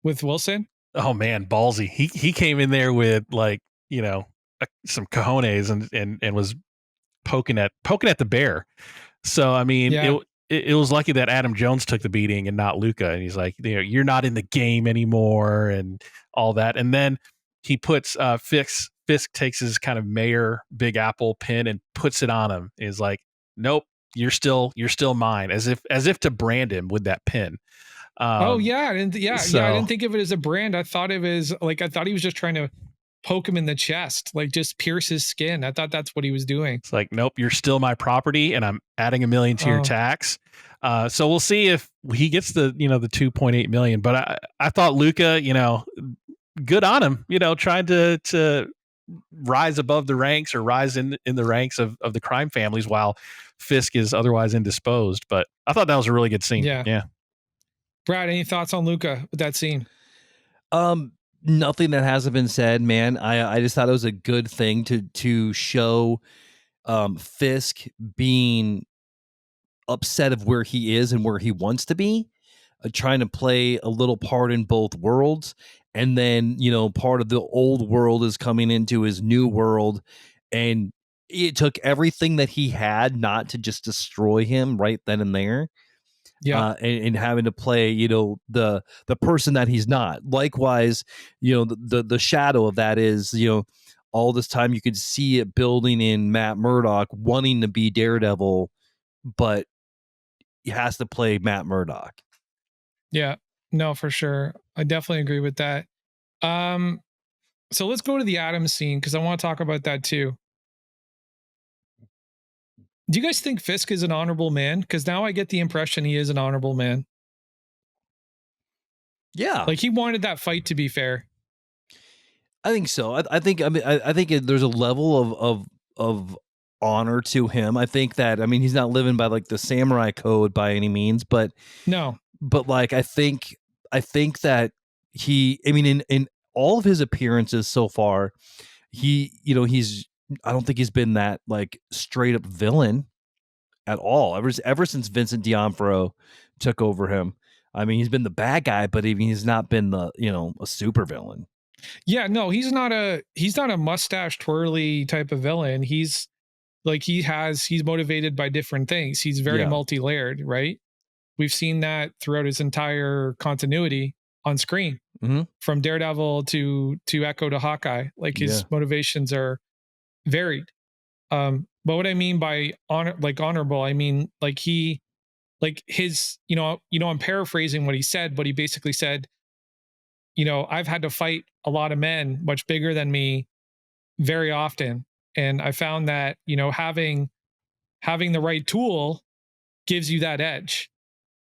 Wilson? Oh man, ballsy. He came in there with like, some cojones and was poking at the bear. So I mean, it was lucky that Adam Jones took the beating and not Luca. And he's like, you're not in the game anymore and all that. And then he puts Fisk takes his kind of mayor Big Apple pin and puts it on him. Is like, nope, you're still mine, as if to brand him with that pin. I didn't think of it as a brand. I thought he was just trying to poke him in the chest, like just pierce his skin. I thought that's what he was doing. It's like, nope, you're still my property, and I'm adding $1 million to your tax. So we'll see if he gets the the 2.8 million. But I thought Luca, good on him, trying to rise above the ranks or rise in the ranks of the crime families while Fisk is otherwise indisposed. But I thought that was a really good scene. Yeah. Brad, any thoughts on Luca with that scene? Nothing that hasn't been said, man. I just thought it was a good thing to show Fisk being upset of where he is and where he wants to be, trying to play a little part in both worlds. And then, part of the old world is coming into his new world. And it took everything that he had not to just destroy him right then and there. Yeah. And having to play, the person that he's not. Likewise, the shadow of that is, all this time you could see it building in Matt Murdock wanting to be Daredevil, but he has to play Matt Murdock. Yeah, no, for sure. I definitely agree with that. So let's go to the Atom scene because I want to talk about that too. Do you guys think Fisk is an honorable man? Because now I get the impression he is an honorable man. Yeah, like he wanted that fight to be fair. I think so. I think there's a level of honor to him. I think that he's not living by like the samurai code by any means, but no. But like I think that he, in all of his appearances so far, he's I don't think he's been that like straight up villain at all. Ever since Vincent D'Onofrio took over him. He's been the bad guy, but he's not been the, a super villain. Yeah, no, he's not a mustache twirly type of villain. He's motivated by different things. He's very multi-layered, right? We've seen that throughout his entire continuity on screen, from Daredevil to Echo to Hawkeye. Like his motivations are varied. But what I mean by honorable, I mean like his, I'm paraphrasing what he said, but he basically said, I've had to fight a lot of men much bigger than me very often. And I found that, having the right tool gives you that edge.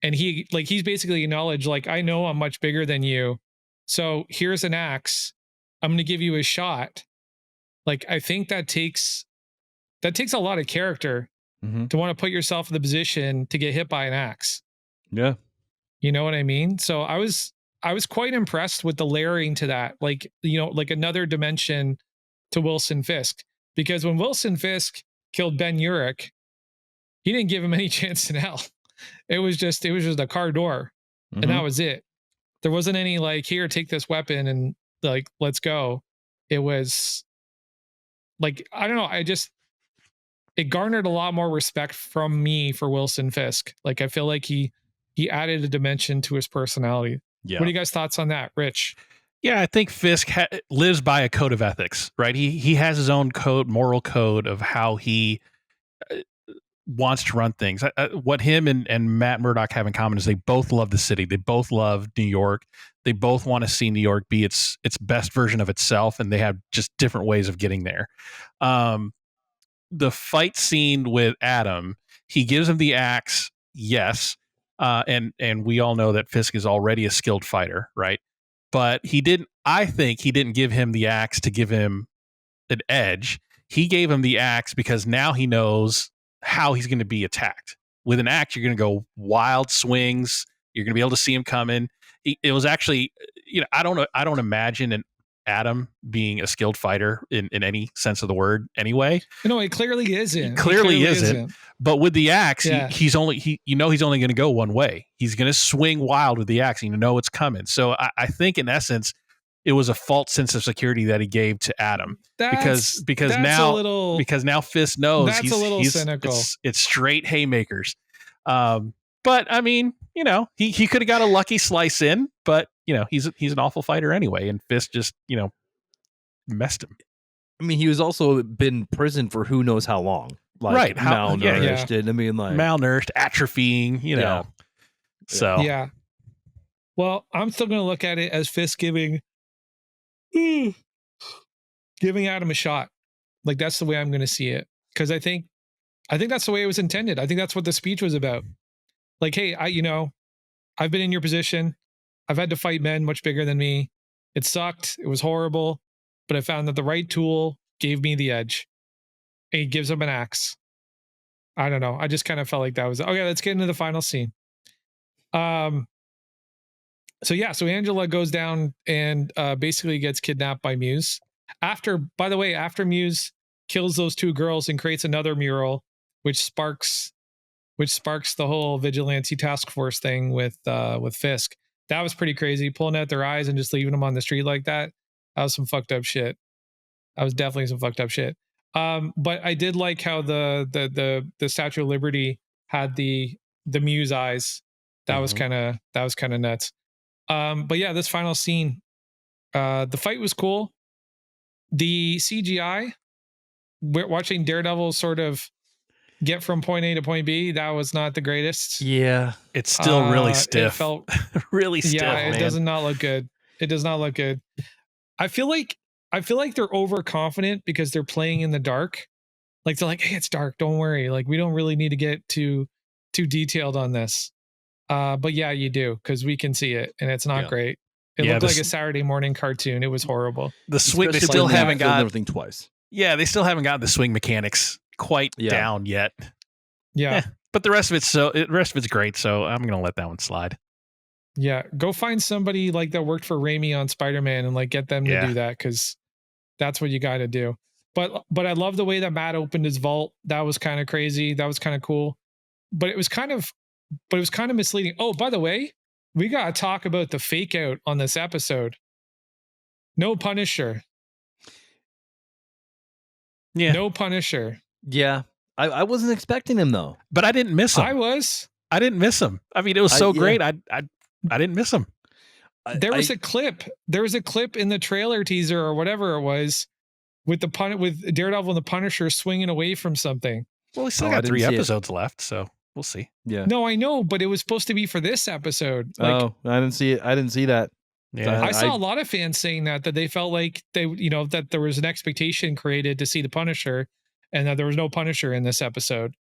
And he's basically acknowledged, like, I know I'm much bigger than you. So here's an axe. I'm going to give you a shot. Like, I think that takes a lot of character to want to put yourself in the position to get hit by an axe. Yeah. You know what I mean? So I was quite impressed with the layering to that. Like, like another dimension to Wilson Fisk. Because when Wilson Fisk killed Ben Urich, he didn't give him any chance in hell. It was just a car door, and that was it. There wasn't any like, here, take this weapon and like, let's go. It was like, I don't know. It garnered a lot more respect from me for Wilson Fisk. Like, I feel like he added a dimension to his personality. Yeah. What are you guys' thoughts on that, Rich? Yeah, I think Fisk lives by a code of ethics, right? He has his own moral code of how he wants to run things. What him and Matt Murdock have in common is they both love the city. They both love New York. They both want to see New York be its best version of itself, and they have just different ways of getting there. The fight scene with Adam, he gives him the axe, yes, and we all know that Fisk is already a skilled fighter, right? But I think he didn't give him the axe to give him an edge. He gave him the axe because now he knows how he's going to be attacked. With an axe, you're going to go wild swings. You're going to be able to see him coming. It was actually, I don't imagine an Adam being a skilled fighter in any sense of the word anyway. No, it clearly isn't. He clearly isn't. But with the axe, he's only going to go one way. He's going to swing wild with the axe. You know it's coming. So I think in essence, it was a false sense of security that he gave to Adam because now Fisk knows he's a little cynical. It's straight haymakers. But I mean, he could have got a lucky slice in, but he's an awful fighter anyway, and Fisk just messed him. He was also been in prison for who knows how long, like right? Malnourished, and malnourished, atrophying, So yeah. Well, I'm still going to look at it as Fisk giving Adam a shot. Like, that's the way I'm going to see it, because I think that's the way it was intended. I think that's what the speech was about. Like, hey, I've been in your position. I've had to fight men much bigger than me. It sucked. It was horrible. but I found that the right tool gave me the edge. And he gives him an axe. I don't know. I just kind of felt like that was okay. Let's get into the final scene. So Angela goes down and basically gets kidnapped by Muse. After Muse kills those two girls and creates another mural, which sparks the whole vigilante task force thing with Fisk. That was pretty crazy, pulling out their eyes and just leaving them on the street like that. That was some fucked up shit. That was definitely some fucked up shit. But I did like how the Statue of Liberty had the Muse eyes. That was kind of nuts. But yeah, this final scene, the fight was cool. The CGI, watching Daredevil sort of get from point A to point B, that was not the greatest. Yeah, it's still really stiff. It felt really stiff. Yeah, it man. does not look good. It does not look good. I feel like they're overconfident because they're playing in the dark. Like they're like, hey, it's dark, don't worry. Like we don't really need to get too detailed on this. But yeah, you do, because we can see it, and it's not great. It looked like a Saturday morning cartoon. It was horrible. The swing, they still haven't got everything twice. Yeah, they still haven't got the swing mechanics quite down yet. Yeah, but the rest of it's great. So I'm gonna let that one slide. Yeah, go find somebody like that worked for Raimi on Spider-Man and like get them to do that, because that's what you got to do. But I love the way that Matt opened his vault. That was kind of crazy. That was kind of cool. But it was kind of misleading. Oh, by the way, we got to talk about the fake out on this episode. No Punisher. Yeah. No Punisher. Yeah. I wasn't expecting him though. But I didn't miss him. I didn't miss him. I mean, it was so great. I didn't miss him. There was a clip. There was a clip in the trailer teaser or whatever it was with with Daredevil and the Punisher swinging away from something. Well, we still got 3 episodes left, so we'll see. Yeah. No, I know, but it was supposed to be for this episode. Like, I didn't see it. I didn't see that. Yeah. I saw a lot of fans saying that they felt like that there was an expectation created to see the Punisher, and that there was no Punisher in this episode.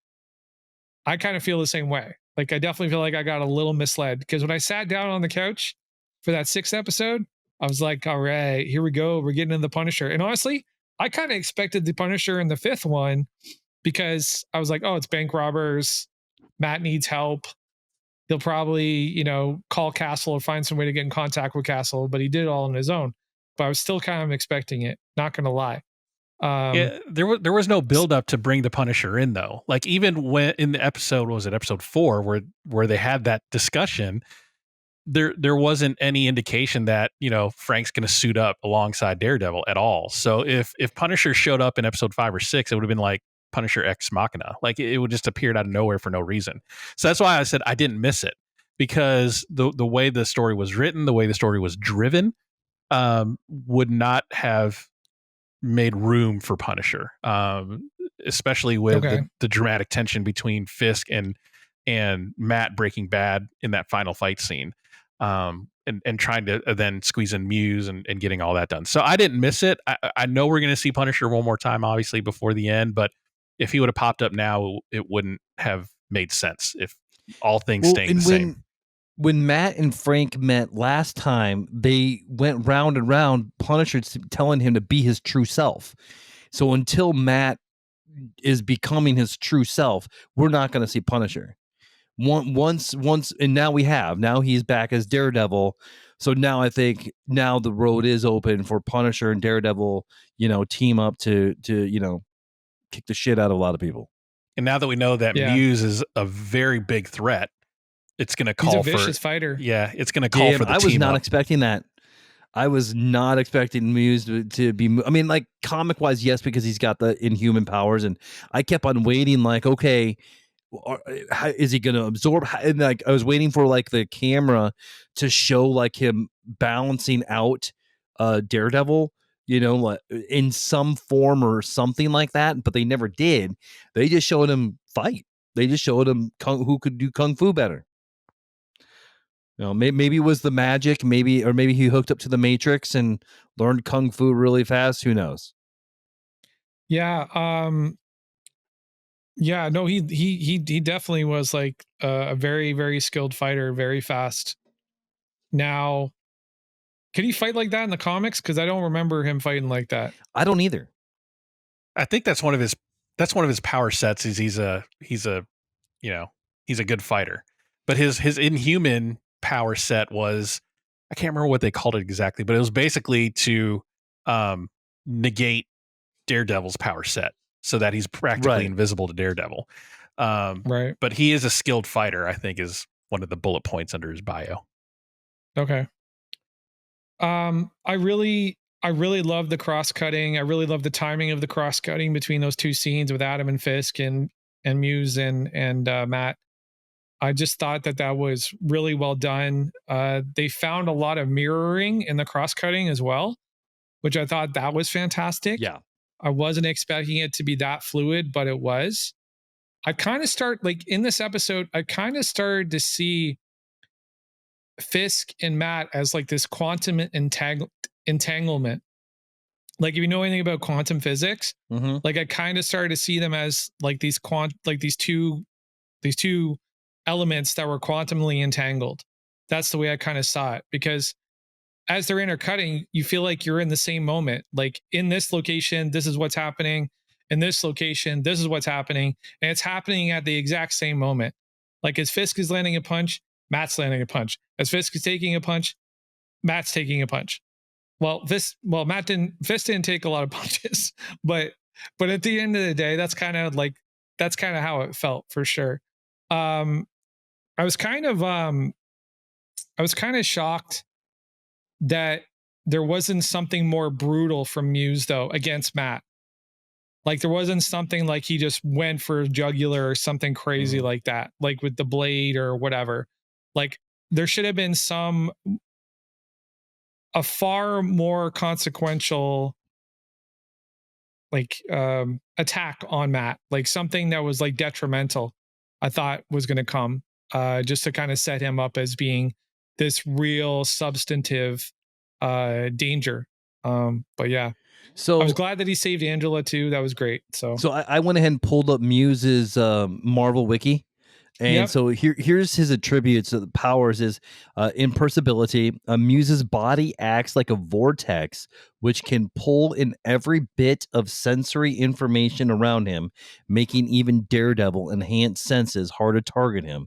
I kind of feel the same way. Like, I definitely feel like I got a little misled, because when I sat down on the couch for that 6th episode, I was like, all right, here we go. We're getting into the Punisher. And honestly, I kind of expected the Punisher in the 5th one, because I was like, oh, it's bank robbers. Matt needs help. He'll probably, call Castle or find some way to get in contact with Castle, but he did it all on his own. But I was still kind of expecting it, not going to lie. There was no build up to bring the Punisher in though. Like, even when in the episode, was it episode 4 where they had that discussion, there wasn't any indication that, Frank's going to suit up alongside Daredevil at all. So if Punisher showed up in episode 5 or 6, it would have been like Punisher Ex Machina. Like, it would just appeared out of nowhere for no reason. So that's why I said I didn't miss it, because the way the story was written, the way the story was driven, would not have made room for Punisher, especially with the dramatic tension between Fisk and Matt Breaking Bad in that final fight scene, and trying to then squeeze in Muse and getting all that done. So I didn't miss it. I know we're going to see Punisher one more time, obviously, before the end, but if he would have popped up now, it wouldn't have made sense if all things staying the same. When Matt and Frank met last time, they went round and round, Punisher telling him to be his true self. So until Matt is becoming his true self, we're not going to see Punisher. Once, and now we have. Now he's back as Daredevil. So now I think the road is open for Punisher and Daredevil, team up to kick the shit out of a lot of people. And now that we know that Muse is a very big threat, it's going to call for... He's a vicious fighter. Yeah, it's going to call for the team I was not up. expecting that. I was not expecting Muse to be... I mean, like, comic-wise, yes, because he's got the inhuman powers, and I kept on waiting, like, okay, how, is he going to absorb... And, like, I was waiting for, like, the camera to show, like, him balancing out Daredevil, like, in some form or something like that, but they never did. They just showed him fight. They just showed him who could do kung fu better. Maybe it was the magic, maybe he hooked up to the Matrix and learned kung fu really fast. Who knows? Yeah. Yeah. No, he definitely was like a very, very skilled fighter, very fast. Now, Can he fight like that in the comics? Because I don't remember him fighting like that. I don't either. I think that's one of his power sets. Is he's a he's a good fighter, but his inhuman power set was, I can't remember what they called it exactly, but it was basically to negate Daredevil's power set so that he's practically invisible to Daredevil. Right. But he is a skilled fighter, I think, is one of the bullet points under his bio. Okay. I really love the cross cutting. I really love the timing of the cross cutting between those two scenes with Adam and Fisk and Muse and Matt. I just thought that was really well done. They found a lot of mirroring in the cross cutting as well, which I thought that was fantastic. Yeah. I wasn't expecting it to be that fluid, but it was. I kind of in this episode, I kind of started to see Fisk and Matt as like this quantum entanglement. Like if you know anything about quantum physics, like I kind of started to see them as like these two elements that were quantumly entangled. That's the way I kind of saw it, because as they're intercutting, you feel like you're in the same moment. Like in this location, this is what's happening. In this location, this is what's happening. And it's happening at the exact same moment. Like as Fisk is landing a punch, Matt's landing a punch. As Fisk is taking a punch, Matt's taking a punch. Fisk didn't take a lot of punches, but at the end of the day, that's kind of how it felt for sure. I was kind of shocked that there wasn't something more brutal from Muse though against Matt. Like there wasn't something like he just went for jugular or something crazy like that, like with the blade or whatever. Like there should have been a far more consequential attack on Matt, like something that was like detrimental, I thought was going to come just to kind of set him up as being this real substantive danger. But yeah, so I was glad that he saved Angela too. That was great. So I went ahead and pulled up Muse's Marvel wiki. And so here's his attributes of the powers is imperceptibility. Muse's body acts like a vortex, which can pull in every bit of sensory information around him, making even Daredevil enhanced senses hard to target him.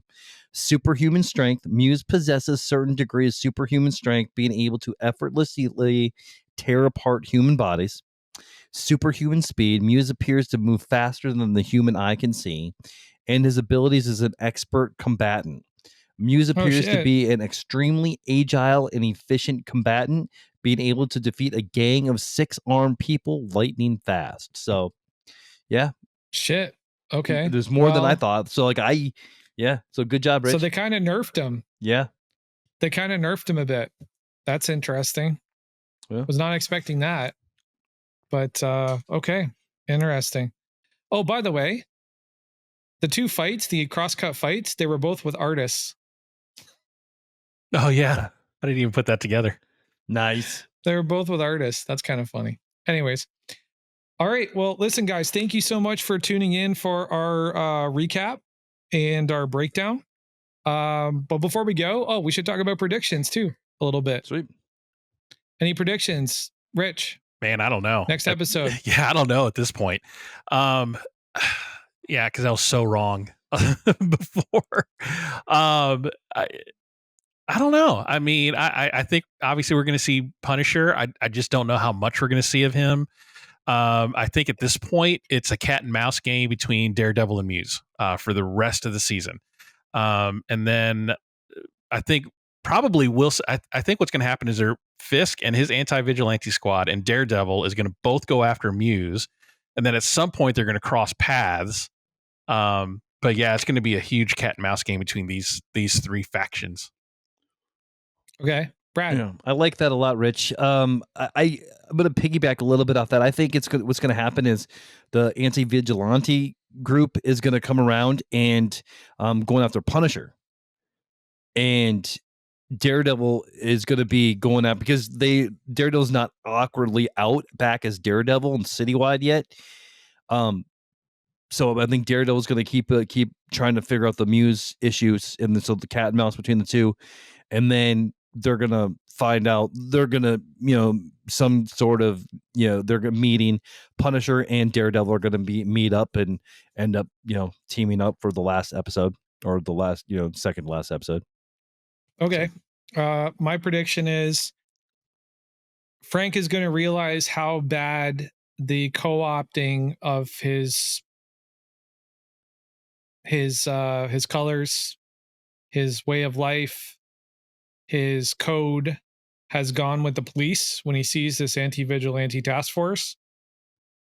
Superhuman strength. Muse possesses certain degree of superhuman strength, being able to effortlessly tear apart human bodies. Superhuman speed. Muse appears to move faster than the human eye can see, and his abilities as an expert combatant. Muse appears to be an extremely agile and efficient combatant, being able to defeat a gang of 6 armed people lightning fast. So, yeah. Shit. Okay. There's more than I thought. So, so good job, Rich. So they kind of nerfed him. Yeah. They kind of nerfed him a bit. That's interesting. Yeah. Was not expecting that. But okay. Interesting. Oh, by the way, the two fights, the cross-cut fights, they were both with artists. Oh, yeah. I didn't even put that together. Nice. They were both with artists. That's kind of funny. Anyways. All right. Well, listen, guys, thank you so much for tuning in for our recap and our breakdown. But before we go, we should talk about predictions too a little bit. Sweet. Any predictions, Rich? Man, I don't know. Next episode. Yeah, I don't know at this point. Yeah, because I was so wrong before. I don't know. I mean, I think obviously we're going to see Punisher. I just don't know how much we're going to see of him. I think at this point it's a cat and mouse game between Daredevil and Muse for the rest of the season. And then I think probably I think what's going to happen is Fisk and his anti-vigilante squad and Daredevil is going to both go after Muse, and then at some point they're going to cross paths. But yeah, it's going to be a huge cat and mouse game between these three factions. Okay, Brad. Yeah, I like that a lot, Rich. I'm going to piggyback a little bit off that. I think what's going to happen is the anti-vigilante group is going to come around and going after Punisher, and Daredevil is going to be going out because Daredevil's not awkwardly out back as Daredevil and citywide yet. So I think Daredevil's going to keep trying to figure out the Muse issues, and so the cat and mouse between the two, and then they're gonna find out. They're gonna, some sort of, they're gonna meeting. Punisher and Daredevil are gonna meet up and end up, teaming up for the last episode, or the last, second last episode. Okay. So. My prediction is Frank is going to realize how bad the co-opting of his colors, his way of life, his code has gone with the police when he sees this anti-vigilante task force.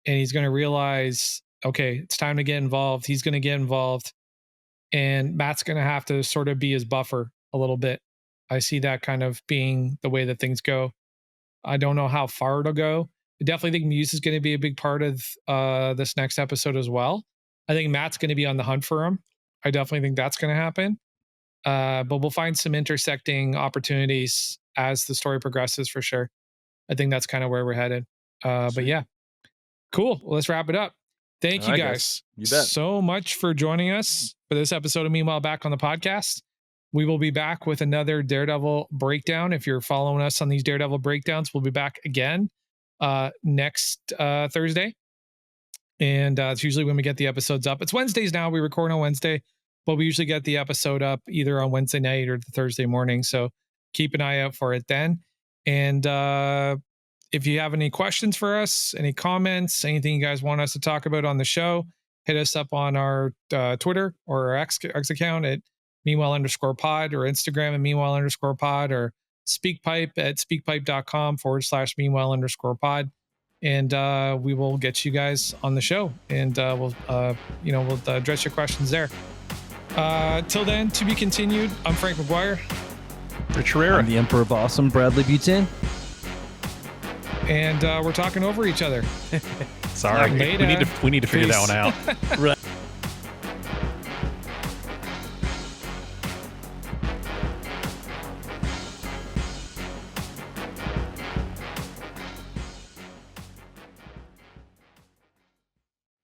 And he's going to realize, okay, it's time to get involved. He's going to get involved. And Matt's going to have to sort of be his buffer a little bit. I see that kind of being the way that things go. I don't know how far it'll go. I definitely think Muse is going to be a big part of this next episode as well. I think Matt's going to be on the hunt for him. I definitely think that's going to happen. But we'll find some intersecting opportunities as the story progresses for sure. I think that's kind of where we're headed. But yeah, cool. Well, let's wrap it up. Thank you guys so much for joining us for this episode of Meanwhile Back on the podcast. We will be back with another Daredevil breakdown. If you're following us on these Daredevil breakdowns, we'll be back again next Thursday. And it's usually when we get the episodes up. It's Wednesdays now. We record on Wednesday, but we usually get the episode up either on Wednesday night or the Thursday morning. So keep an eye out for it then. And if you have any questions for us, any comments, anything you guys want us to talk about on the show, hit us up on our Twitter or our X account at meanwhile_pod, or Instagram at meanwhile_pod, or SpeakPipe at speakpipe.com/meanwhile_pod. And we will get you guys on the show, and we'll address your questions there. Till then, to be continued. I'm Frank McGuire. Rich Herrera. I'm the Emperor of Awesome, Bradley Butin. And we're talking over each other. Sorry, we need to figure that one out. Right.